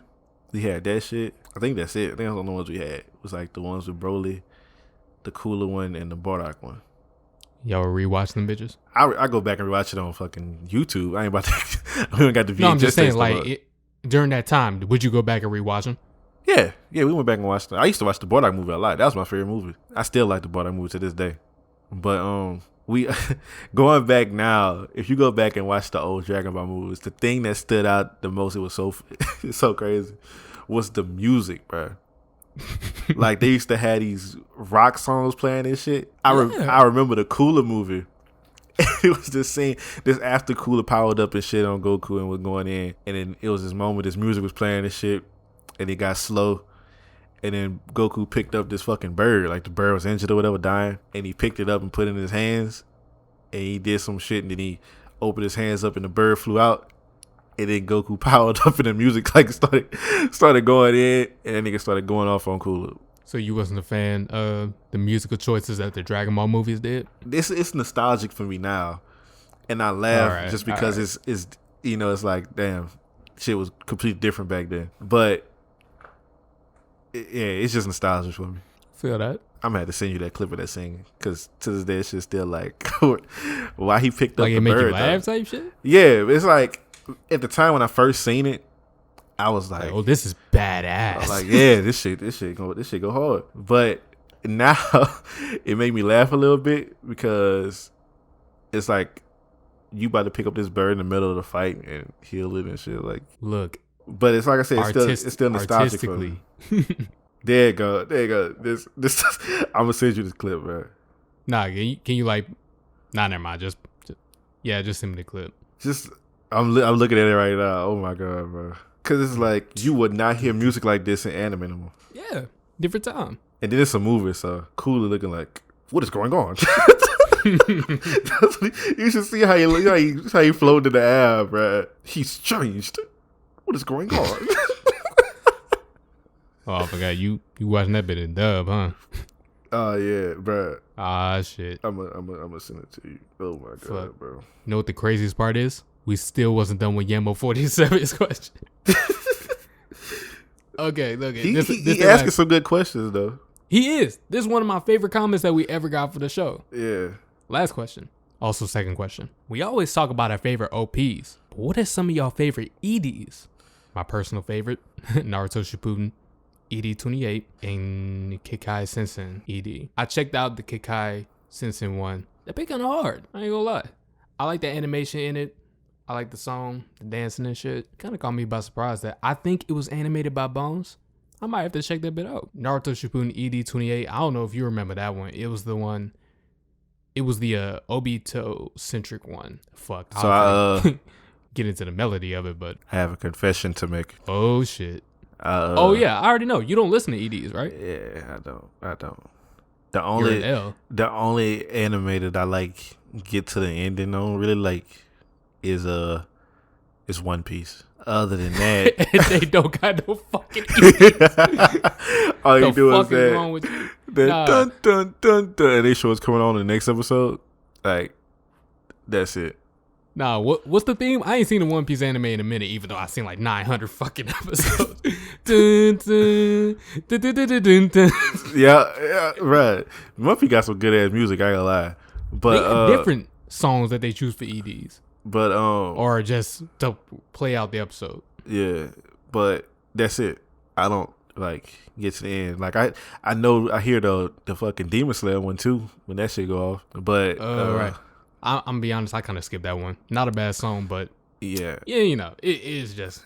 we had that shit. I think that's it. I think that's the only ones we had. It was like the ones with Broly, the Cooler one, and the Bardock one. Y'all rewatch them bitches? I go back and rewatch it on fucking YouTube. I ain't about to. We don't got the VHS. No, I'm just saying, like during that time, would you go back and rewatch them? Yeah, we went back and watched them. I used to watch the Bardock movie a lot. That was my favorite movie. I still like the Bardock movie to this day. But we going back now, if you go back and watch the old Dragon Ball movies, the thing that stood out the most, it was so crazy, was the music, bro. Like they used to have these rock songs playing and shit. I remember the Cooler movie. It was this scene, this after Cooler powered up and shit on Goku and was going in, and then it was this moment, this music was playing and shit, and it got slow. And then Goku picked up this fucking bird, like the bird was injured or whatever, dying, and he picked it up and put it in his hands, and he did some shit, and then he opened his hands up and the bird flew out, and then Goku powered up and the music like started going in, and then nigga started going off on Cooler. So you wasn't a fan of the musical choices that the Dragon Ball movies did? It's nostalgic for me now, and I laugh just because it's you know, it's like, damn, shit was completely different back then, but it's just nostalgic for me. Feel that? I'm gonna have to send you that clip of that singing, because to this day it's just still like why he picked up like the it make bird, you laugh type shit. Yeah, it's like at the time when I first seen it, I was like, oh, this is badass. I was like, yeah, this shit go hard. But now it made me laugh a little bit, because it's like you about to pick up this bird in the middle of the fight and heal it and shit. Like, look, but it's like I said, it's still nostalgic for me. There you go. This I'm gonna send you this clip, bro. Nah, can you like? Nah, never mind. Just send me the clip. I'm looking at it right now. Oh my god, bro. Because it's like you would not hear music like this in anime anymore. Yeah, different time. And then it's a movie, so Cooler looking like, what is going on? You should see how he floated in the air, bro. He's changed. What is going on? Oh, I forgot you watching that bit of dub, huh? Oh yeah, bro. Ah, shit. I'm gonna send it to you. Oh my god, bro. You know what the craziest part is? We still wasn't done with Yamo 47's question. Okay. He asking some good questions though. He is. This is one of my favorite comments that we ever got for the show. Yeah. Last question. Also, second question. We always talk about our favorite OPs, but what are some of y'all favorite EDs? My personal favorite, Naruto Shippuden ED 28 and Kekai Sensen ED. I checked out the Kekai Sensen one. They're bit kind of hard. I ain't gonna lie. I like the animation in it. I like the song, the dancing and shit. Kind of caught me by surprise that I think it was animated by Bones. I might have to check that bit out. Naruto Shippuden ED 28. I don't know if you remember that one. It was the one. It was the Obito centric one. Fuck. So I get into the melody of it, but I have a confession to make. Oh shit. Oh yeah, I already know. You don't listen to EDs, right? Yeah, I don't. The only anime that I like get to the ending on really like is One Piece. Other than that, they don't got no fucking EDs. All you do is that. Wrong with you? Dun dun dun dun. And they show what's coming on in the next episode. Like, that's it. Nah, what's the theme? I ain't seen a One Piece anime in a minute, even though I seen like 900 fucking episodes. Dun, dun, dun, dun, dun, dun, dun. Yeah, right. One Piece got some good ass music. I ain't gonna lie, but they have different songs that they choose for EDs, but or just to play out the episode. Yeah, but that's it. I don't like get to the end. Like I know I hear the fucking Demon Slayer one too when that shit go off. But right. I'm gonna be honest, I kind of skipped that one. Not a bad song, but yeah, you know, it is just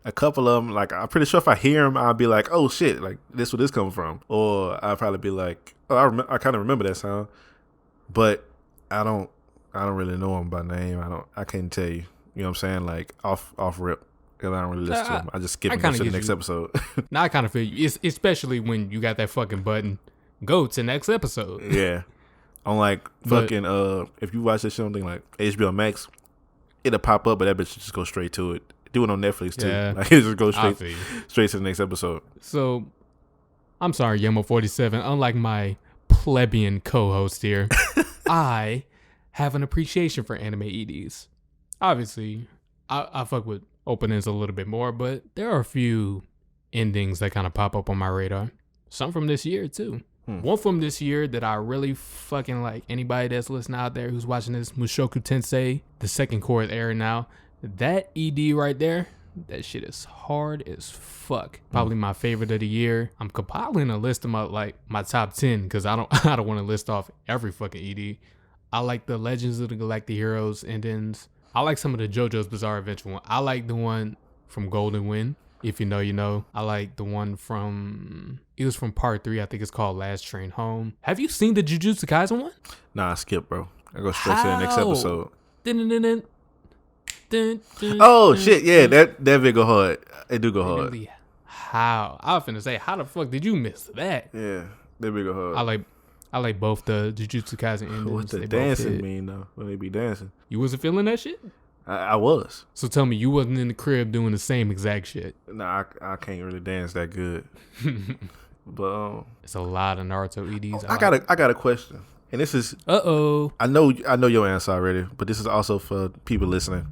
a couple of them. Like I'm pretty sure if I hear them, I'll be like, oh shit, like this where this coming from, or I'll probably be like, oh, I kind of remember that sound, but I don't really know them by name. I can't tell you. You know what I'm saying? Like off rip. Because I don't really listen to them. I just skip and go to the next episode. Now I kind of feel you. It's especially when you got that fucking button, go to next episode. Yeah. On like fucking, if you watch this shit on thing like HBO Max, it'll pop up, but that bitch just go straight to it. Do it on Netflix too. Yeah. Like it just go straight to the next episode. So, I'm sorry, Yemo47. Unlike my plebeian co-host here, I have an appreciation for anime EDs. Obviously, I fuck with openings a little bit more, but there are a few endings that kind of pop up on my radar. Some from this year too. One from this year that I really fucking like. Anybody that's listening out there who's watching this, Mushoku Tensei, the second core is airing now. That ED right there, that shit is hard as fuck. Probably my favorite of the year. I'm compiling a list of my top 10 because I don't want to list off every fucking ED. I like the Legends of the Galactic Heroes endings. I like some of the JoJo's Bizarre Adventure one. I like the one from Golden Wind. If you know, you know. I like the one it was from part 3. I think it's called Last Train Home. Have you seen the Jujutsu Kaisen one? Nah, I skip, bro. I go straight to the next episode. Oh, shit. Yeah, that vid go hard. It do go hard. How? I was finna say, how the fuck did you miss that? Yeah, that vid go hard. I like both the Jujutsu Kaisen endings. What's the dancing mean, though, when they be dancing? You wasn't feeling that shit? I was. So tell me, you wasn't in the crib doing the same exact shit? Nah, I can't really dance that good. But it's a lot of Naruto EDs. I got a question, and this is I know your answer already, but this is also for people listening.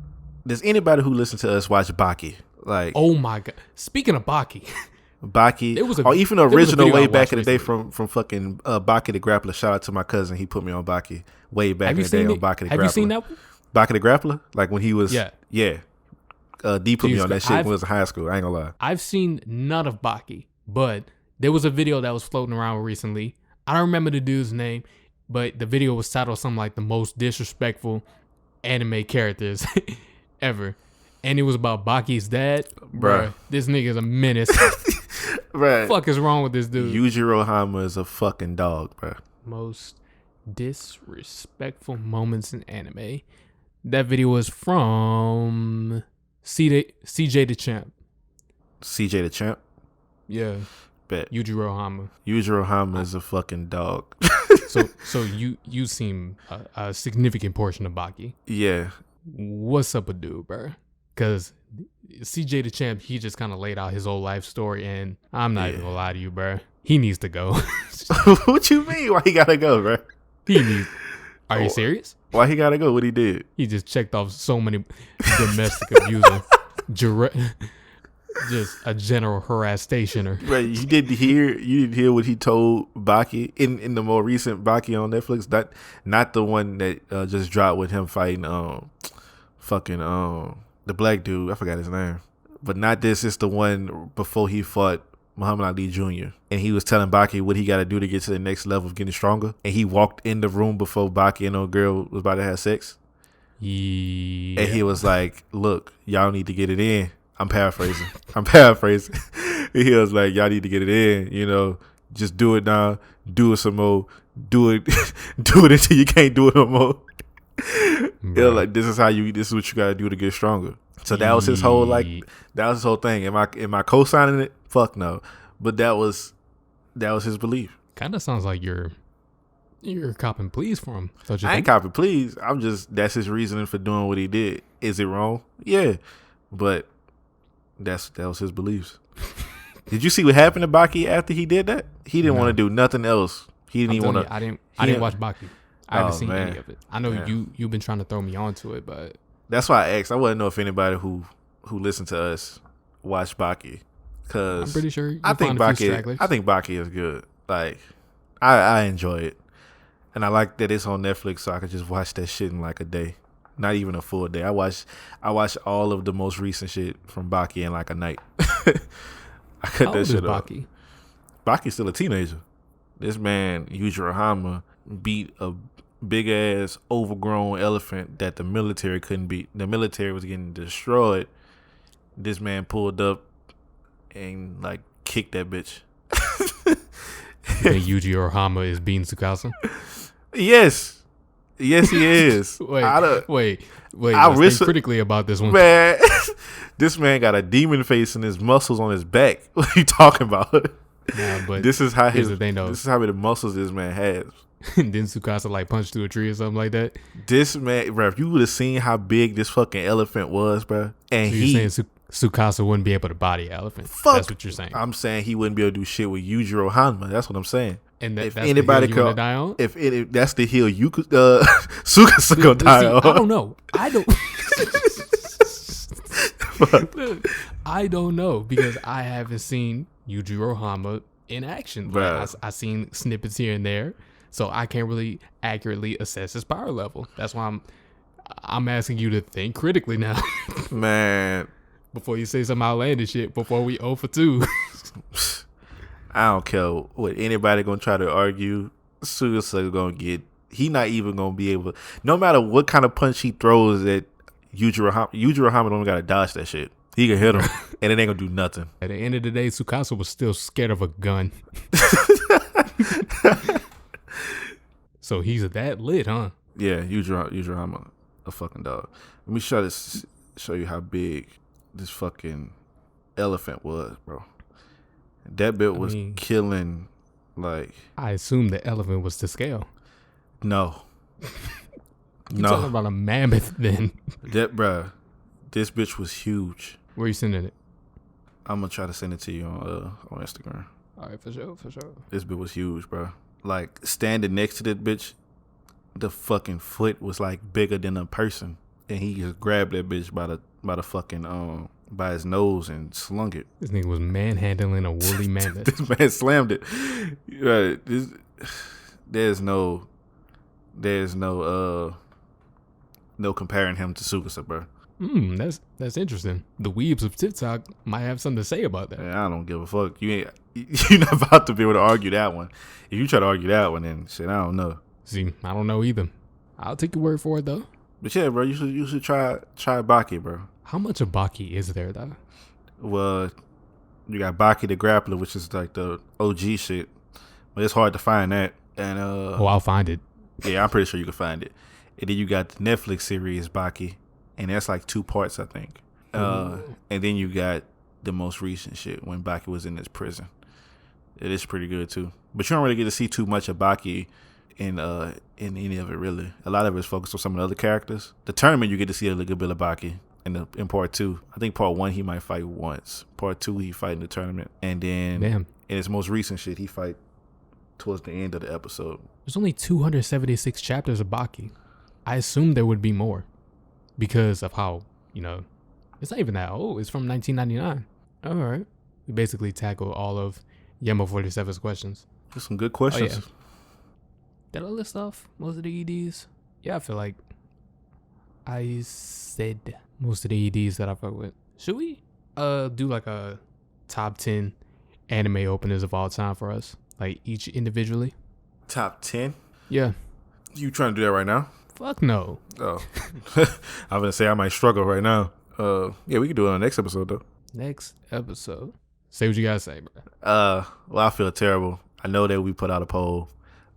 Does anybody who listens to us watch Baki? Like, oh my god! Speaking of Baki, or even the original way back in the day from fucking Baki the Grappler. Shout out to my cousin, he put me on Baki way back in the day on Baki the Grappler. Have you seen that one? Baki the Grappler, like when he was D put me on that shit when I was in high school. I ain't gonna lie. I've seen none of Baki, but there was a video that was floating around recently. I don't remember the dude's name, but the video was titled something like the most disrespectful anime characters ever. And it was about Baki's dad. Bruh. This nigga's a menace. Right. Fuck is wrong with this dude? Yujiro Hanma is a fucking dog, bruh. Most disrespectful moments in anime. That video was from CJ the Champ. CJ the Champ? Yeah. Bet. Yujiro Hanma. Yujiro Hanma is a fucking dog. So you seem a significant portion of Baki. Yeah. What's up with dude, bro? Because CJ the Champ, he just kind of laid out his whole life story, and I'm not even gonna lie to you, bro. He needs to go. What you mean? Why he gotta go, bro? Are you serious? Why he gotta go? What he did? He just checked off so many domestic abuser, just a general harass stationer. Right? You didn't hear what he told Baki in the more recent Baki on Netflix. Not the one that just dropped with him fighting the black dude. I forgot his name, but not this. It's the one before he fought Muhammad Ali Jr. And he was telling Baki what he got to do to get to the next level of getting stronger. And he walked in the room before Baki and old girl was about to have sex. Yeah. And he was like, "Look, y'all need to get it in." I'm paraphrasing. And he was like, "Y'all need to get it in. You know, Just do it now. Do it some more. Do it. Do it until you can't do it no more. Like this is what you gotta do to get stronger. So that was his whole thing. Am I co-signing it? Fuck no. But that was his belief. Kind of sounds like you're copping pleas for him. I ain't copping pleas. That's his reasoning for doing what he did. Is it wrong? Yeah, but that was his beliefs. Did you see what happened to Baki after he did that? He didn't want to do nothing else. He didn't even want to. I didn't watch Baki. I haven't seen any of it. I know you've been trying to throw me onto it, but that's why I asked. I want to know if anybody who listened to us watched Baki, because I'm pretty sure I think Baki is good. Like I enjoy it, and I like that it's on Netflix, so I could just watch that shit in like a day, not even a full day. I watched all of the most recent shit from Baki in like a night. I cut that shit up. Baki's still a teenager. This man Yujiro Hanma beat a big ass overgrown elephant that the military couldn't beat. The military was getting destroyed. This man pulled up and like kicked that bitch. Yujiro Hanma is beating Tsukasa? Yes, he is. Wait. Let's think critically about this one. Man, this man got a demon face and his muscles on his back. What are you talking about? Nah, but this is how this is how many muscles this man has. Didn't Tsukasa like punch through a tree or something like that? This man, bro, if you would have seen how big this fucking elephant was, bro, and so you're saying Tsukasa wouldn't be able to body an elephant? That's what you're saying. I'm saying he wouldn't be able to do shit with Yujiro Hanma. That's what I'm saying. And if that's anybody the hill you want to die on? If that's the hill you could Tsukasa gonna die on. I don't know. I don't know because I haven't seen Yujiro Hanma in action. Like, I seen snippets here and there, so I can't really accurately assess his power level. That's why I'm asking you to think critically now, man. Before you say some outlandish shit. Before we 0 for 2. I don't care what anybody gonna try to argue. Tsukasa gonna get. He not even gonna be able. No matter what kind of punch he throws at Yujiro Hanma don't gotta dodge that shit. He can hit him, and it ain't gonna do nothing. At the end of the day, Tsukasa was still scared of a gun. So he's that lit, huh? Yeah, Yujiro Hanma, a fucking dog. Let me show you how big this fucking elephant was, bro. That bit was killing. Like, I assume the elephant was to scale. No. You're talking about a mammoth then. This bitch was huge. Where you sending it? I'm gonna try to send it to you on Instagram. All right, for sure. This bitch was huge, bro. Like, standing next to that bitch, the fucking foot was like bigger than a person, and he just grabbed that bitch by the fucking by his nose and slung it. This nigga was manhandling a woolly mammoth. This man slammed it. Right. There's no comparing him to Tsukasa, bro. That's interesting. The weebs of TikTok might have something to say about that. Yeah, I don't give a fuck. You're not about to be able to argue that one. If you try to argue that one, then shit, I don't know. See, I don't know either. I'll take your word for it though. But yeah, bro, you should try Baki, bro. How much of Baki is there though? Well, you got Baki the Grappler, which is like the OG shit, but it's hard to find that. And I'll find it. Yeah, I'm pretty sure you can find it. And then you got the Netflix series Baki, and that's like 2 parts, I think. And then you got the most recent shit when Baki was in his prison. It is pretty good too, but you don't really get to see too much of Baki in any of it really. A lot of it's focused on some of the other characters. The tournament you get to see a good bit of Baki in part 2. I think part 1 he might fight once. Part 2 he fight in the tournament, and then in his most recent shit he fight towards the end of the episode. There's only 276 chapters of Baki. I assumed there would be more because of how, it's not even that old. It's from 1999. All right. We basically tackled all of Yemo 47's questions. There's some good questions. Oh, yeah. Did I list off most of the EDs? Yeah, I feel like I said most of the EDs that I fuck with. Should we do like a top 10 anime openers of all time for us? Like each individually? Top 10? Yeah. You trying to do that right now? Fuck no. Oh. I'm going to say I might struggle right now. Yeah, we can do it on the next episode though. Next episode. Say what you gotta say, bro. Well, I feel terrible. I know that we put out a poll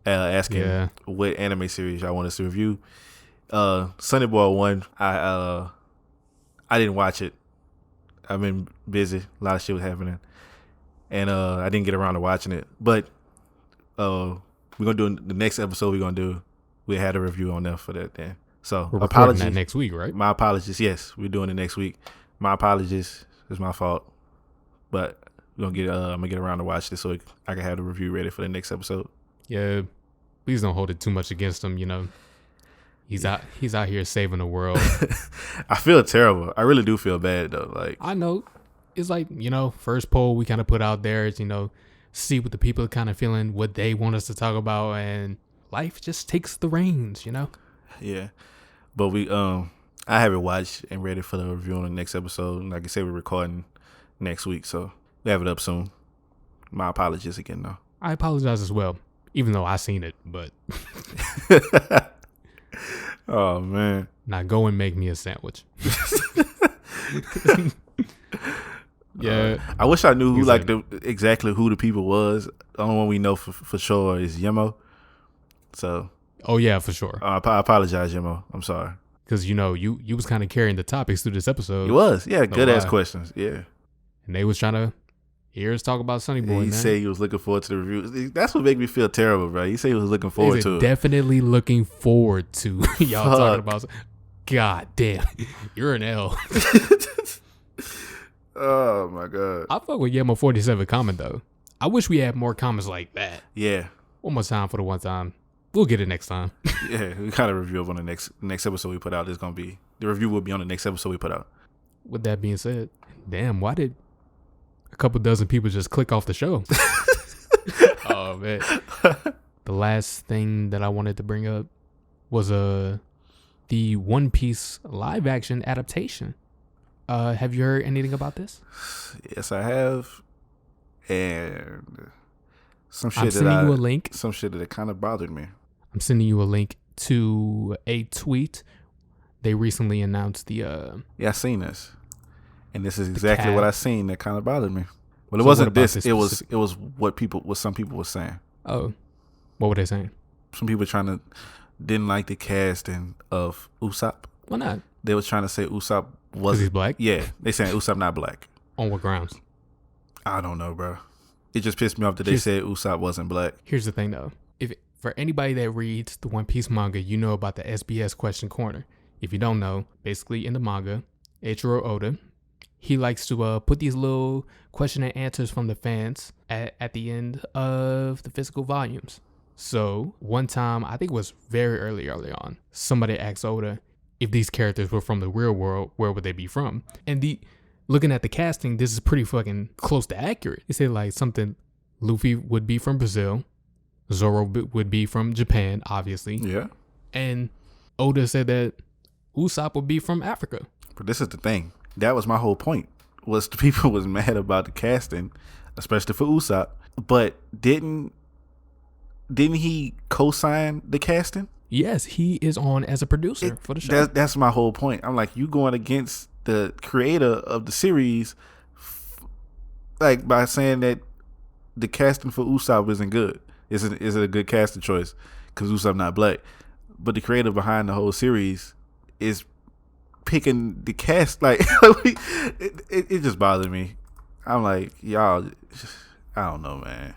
asking what anime series y'all want us to review. Sunny Boy won. I didn't watch it. I've been busy. A lot of shit was happening, and I didn't get around to watching it. But we're gonna do the next episode. We had a review on there for that. Then, so we're apologies that next week, right? My apologies. Yes, we're doing it next week. My apologies. It's my fault, but we're gonna I'm gonna get around to watch this so I can have the review ready for the next episode. Yeah, please don't hold it too much against him. You know, he's out here saving the world. I feel terrible. I really do feel bad though. Like, I know it's like, you know, first poll we kind of put out there is, you know, see what the people are kind of feeling, what they want us to talk about, and life just takes the reins, you know. Yeah, but I have it watched and ready for the review on the next episode. Like I said, we're recording next week, so we have it up soon. My apologies again, though. I apologize as well, even though I seen it, but. Oh man! Now go and make me a sandwich. Yeah, I wish I knew who exactly who the people was. The only one we know for sure is Yemo. So. Oh yeah, for sure. I apologize, Yemo. I'm sorry. Because, you know, you was kind of carrying the topics through this episode. He was. Yeah, good ass questions. Yeah. And they was trying to hear us talk about Sunny Boy. He said he was looking forward to the review. That's what made me feel terrible, bro. He said he was looking forward to it. Definitely looking forward to y'all talking about. God damn, you're an L. Oh my god. I fuck with Yemo 47 comment though. I wish we had more comments like that. Yeah. One more time for the one time. We'll get it next time. Yeah, we kind of review on the next episode we put out. The review will be on the next episode we put out. With that being said, damn, why did a couple dozen people just click off the show? Oh man. The last thing that I wanted to bring up was the One Piece live action adaptation. Have you heard anything about this? Yes, I have. And some shit I'm sending you a link. Some shit that kind of bothered me. I'm sending you a link to a tweet. They recently announced the yeah, I seen this. And this is exactly what I seen that kind of bothered me. Well, it wasn't this. It was what some people were saying. Oh. What were they saying? Some people didn't like the casting of Usopp. Why not? They was trying to say Usopp wasn't. Because he's black? Yeah. They saying Usopp not black. On what grounds? I don't know, bro. It just pissed me off that they said Usopp wasn't black. Here's the thing, though. For anybody that reads the One Piece manga, you know about the SBS question corner. If you don't know, basically in the manga, Eiichiro Oda, he likes to put these little question and answers from the fans at the end of the physical volumes. So one time, I think it was very early on, somebody asked Oda if these characters were from the real world, where would they be from? And looking at the casting, this is pretty fucking close to accurate. They said like something, Luffy would be from Brazil, Zoro would be from Japan, obviously. Yeah. And Oda said that Usopp would be from Africa. But this is the thing. That was my whole point. Was the people was mad about the casting, especially for Usopp. But didn't he co-sign the casting? Yes, he is on as a producer for the show. That's my whole point. I'm like, you going against the creator of the series, like by saying that the casting for Usopp isn't good. Is it a good casting choice? Because Usopp not black, but the creator behind the whole series is picking the cast. Like it just bothered me. I'm like, y'all, I don't know, man.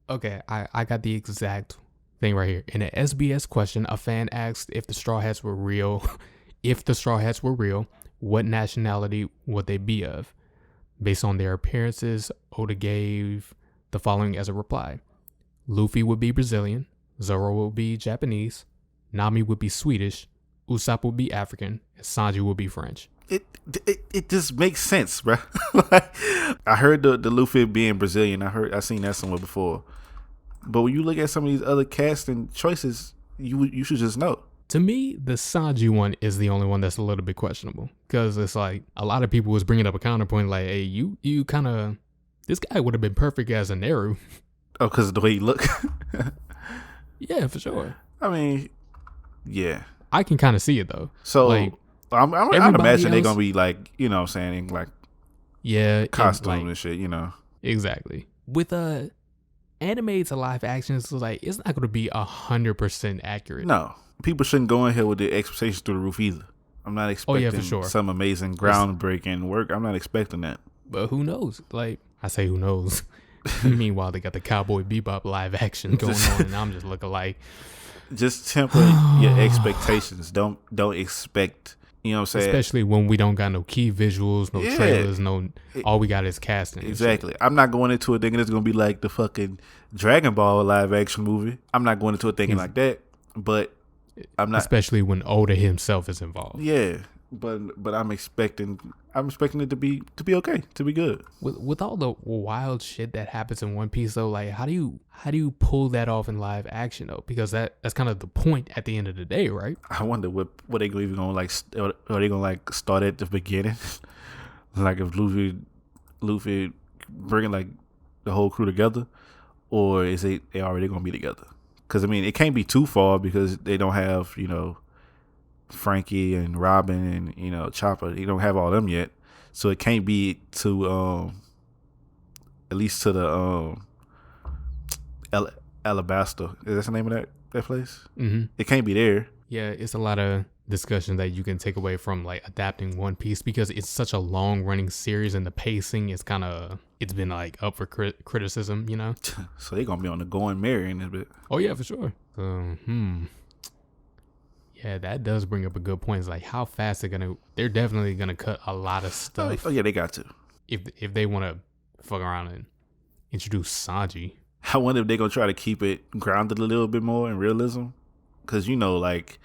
Okay, I got the exact thing right here. In an SBS question, a fan asked if the Straw Hats were real. If the Straw Hats were real, what nationality would they be of? Based on their appearances, Oda gave the following as a reply. Luffy would be Brazilian, Zoro would be Japanese, Nami would be Swedish, Usopp would be African, and Sanji would be French. It just makes sense, bro. Like, I heard the Luffy being Brazilian. I seen that somewhere before. But when you look at some of these other casting choices, you should just know. To me, the Sanji one is the only one that's a little bit questionable, because it's like a lot of people was bringing up a counterpoint like, hey, you kind of, this guy would have been perfect as a Neru. Oh, because of the way he look. Yeah, for sure. I mean, yeah. I can kind of see it though. So like, I'm imagine they're gonna be like, you know what I'm saying, like, yeah, costume and shit, you know. Exactly. With anime to live action is like, it's not going to be 100% accurate. No, people shouldn't go in here with the expectations through the roof either. I'm not expecting for sure. some amazing groundbreaking work. I'm not expecting that. But who knows? Like, I say who knows. Meanwhile, they got the Cowboy Bebop live action going on, and I'm just looking like... Just temper your expectations. Don't expect, you know what I'm saying? Especially when we don't got no key visuals, no trailers, all we got is casting. Exactly. I'm not going into it thinking it's going to be like the fucking Dragon Ball live action movie. I'm not going into it thinking like that, but I'm not. Especially when Oda himself is involved. Yeah. But I'm expecting it to be okay, to be good. With all the wild shit that happens in One Piece though, like how do you pull that off in live action though? Because that's kind of the point at the end of the day, right? I wonder what they even gonna like. Are they gonna like start at the beginning? Like if Luffy bringing like the whole crew together, or is they already gonna be together? Because I mean, it can't be too far because they don't have Frankie and Robin and Chopper. You don't have all them yet, so it can't be to at least to the Alabasta. Is that the name of that place? Mm-hmm. It can't be there. Yeah, it's a lot of discussion that you can take away from like adapting One Piece because it's such a long running series and the pacing is it's been like up for criticism, So they're gonna be on the going merry in a bit. Oh yeah, for sure. Yeah, that does bring up a good point. It's like how fast they're definitely gonna cut a lot of stuff. Oh yeah, they got to. If they want to fuck around and introduce Sanji. I wonder if they're gonna try to keep it grounded a little bit more in realism, because like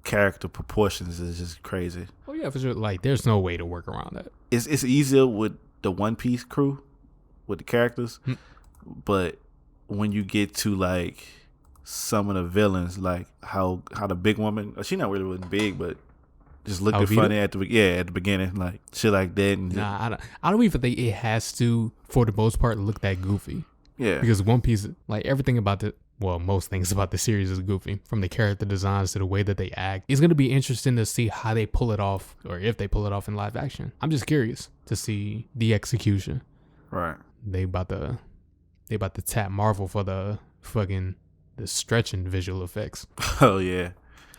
character proportions is just crazy. Oh yeah, for sure. Like there's no way to work around that. It's easier with the One Piece crew, with the characters, but when you get to like some of the villains, like how the big woman, she not really wasn't big, but just looked funny at the beginning, like shit like that. And I don't even think it has to, for the most part, look that goofy. Yeah, because One Piece, like everything about most things about the series is goofy, from the character designs to the way that they act. It's gonna be interesting to see how they pull it off, or if they pull it off in live action. I'm just curious to see the execution. Right. They about to tap Marvel for the stretching visual effects. Oh yeah.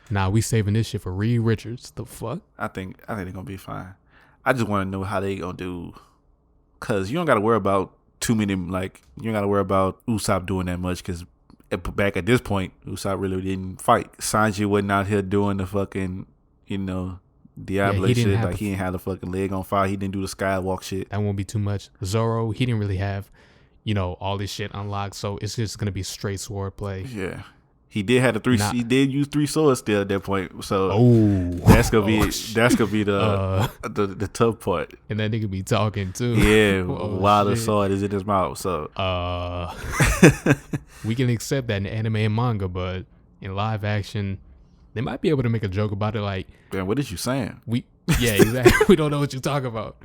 Nah, we saving this shit for Reed Richards. The fuck? I think they're gonna be fine. I just want to know how they gonna do, cause you don't gotta worry about too many. Like you don't gotta worry about Usopp doing that much, cause back at this point, Usopp really didn't fight. Sanji wasn't out here doing the fucking Diablo shit. Like he didn't have the fucking leg on fire. He didn't do the skywalk shit. That won't be too much. Zoro, he didn't really have all this shit unlocked, so it's just gonna be straight sword play. Yeah, he did have he did use 3 swords still at that point. So that's gonna be the tough part. And that nigga be talking too. Yeah, while the sword is in his mouth. So we can accept that in anime and manga, but in live action, they might be able to make a joke about it. Like, man, what is you saying? Yeah, exactly. We don't know what you're talking about.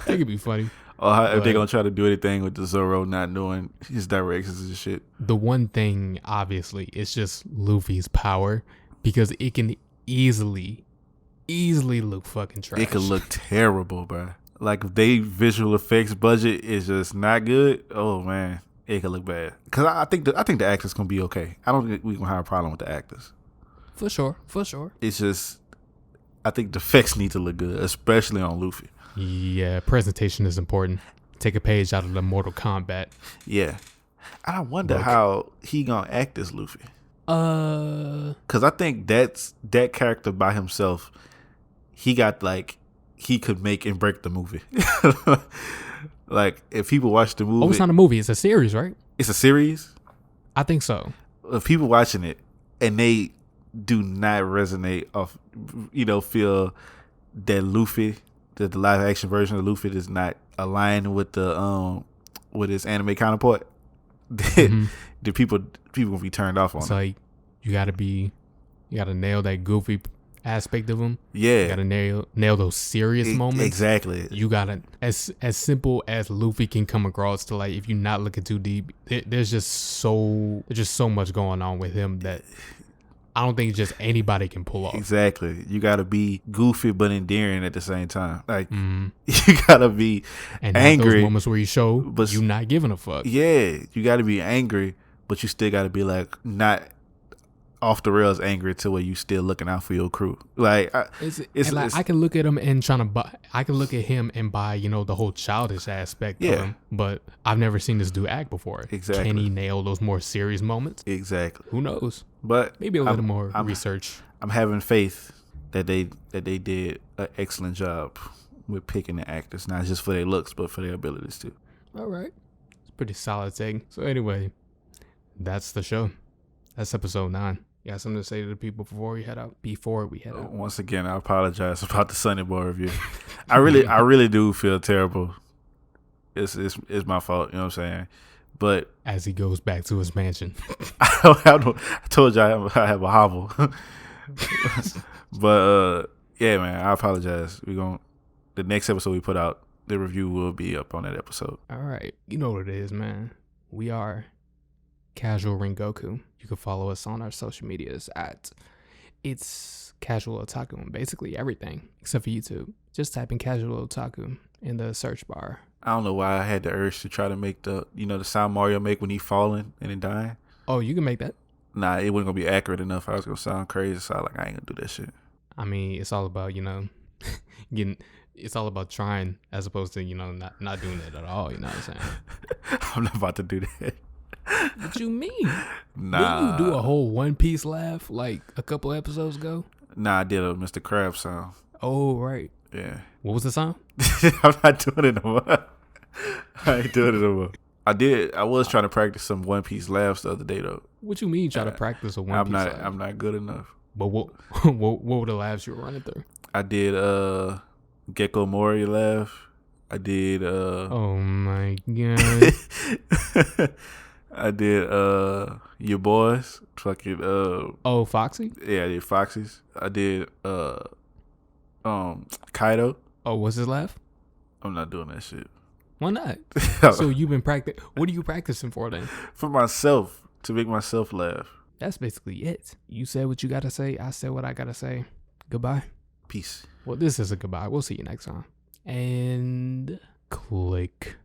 That could be funny. Or if they're going to try to do anything with the Zoro not knowing his directions and shit. The one thing, obviously, is just Luffy's power, because it can easily look fucking trash. It could look terrible, bro. Like, if they visual effects budget is just not good, oh, man, it could look bad. Because I think the actors going to be okay. I don't think we're going to have a problem with the actors. For sure. It's just, I think the effects need to look good, especially on Luffy. Yeah, presentation is important. Take a page out of the Mortal Kombat. Yeah. I wonder how he gonna act as Luffy. Because I think that character by himself, he could make and break the movie. Like, if people watch the movie. Oh, it's not a movie. It's a series, right? It's a series? I think so. If people watching it and they do not resonate off, feel that Luffy, that the live action version of Luffy is not aligned with the with his anime counterpart, then the people will be turned off on it. Like you gotta nail that goofy aspect of him. Yeah, you gotta nail those serious moments. Exactly. You gotta as simple as Luffy can come across to, like, if you're not looking too deep, there's just so much going on with him that I don't think just anybody can pull off. Exactly. You got to be goofy but endearing at the same time. Like, you got to be angry. Those moments where you show but you not giving a fuck. Yeah. You got to be angry, but you still got to be like not off the rails angry to where you still looking out for your crew. Like, I can look at him and I can look at him and buy, you know, the whole childish aspect of him, but I've never seen this dude act before. Exactly. Can he nail those more serious moments? Exactly. Who knows? But maybe a little more research. I'm having faith that they did an excellent job with picking the actors, not just for their looks, but for their abilities too. All right. It's pretty solid take. So anyway, that's the show. That's episode 9. You got something to say to the people before we head out? Once again, I apologize about the Sunny Boy review. I really do feel terrible. It's my fault, you know what I'm saying? But as he goes back to his mansion. I told you I have a hobble. But yeah, man, I apologize. The next episode we put out, the review will be up on that episode. All right. You know what it is, man. We are Casual Rengoku. You can follow us on our social medias at It's Casual Otaku on basically everything except for YouTube. Just type in Casual Otaku in the search bar. I don't know why I had the urge to try to make the sound Mario make when he falling and then dying. Oh, you can make that. Nah, it wasn't gonna be accurate enough. I was gonna sound crazy, so I ain't gonna do that shit. I mean, it's all about, it's all about trying as opposed to, not doing it at all, you know what I'm saying? I'm not about to do that. What you mean? Nah. Didn't you do a whole One Piece laugh like a couple episodes ago? Nah, I did a Mr. Krabs sound. Oh, right. Yeah. What was the sound? I'm not doing it no more. I ain't doing it no more. I was trying to practice some One Piece laughs the other day though. What you mean try to practice a One Piece laugh? I'm not good enough. But what were the laughs you were running through? I did Gecko Mori laugh. I did oh my god. I did your boys fucking oh, Foxy? Yeah, I did Foxy's. I did Kaido. Oh, what's his laugh? I'm not doing that shit. Why not? So you've been practicing. What are you practicing for then? For myself, to make myself laugh. That's basically it. You said what you gotta say. I said what I gotta say. Goodbye. Peace. Well, this is a goodbye. We'll see you next time. And click.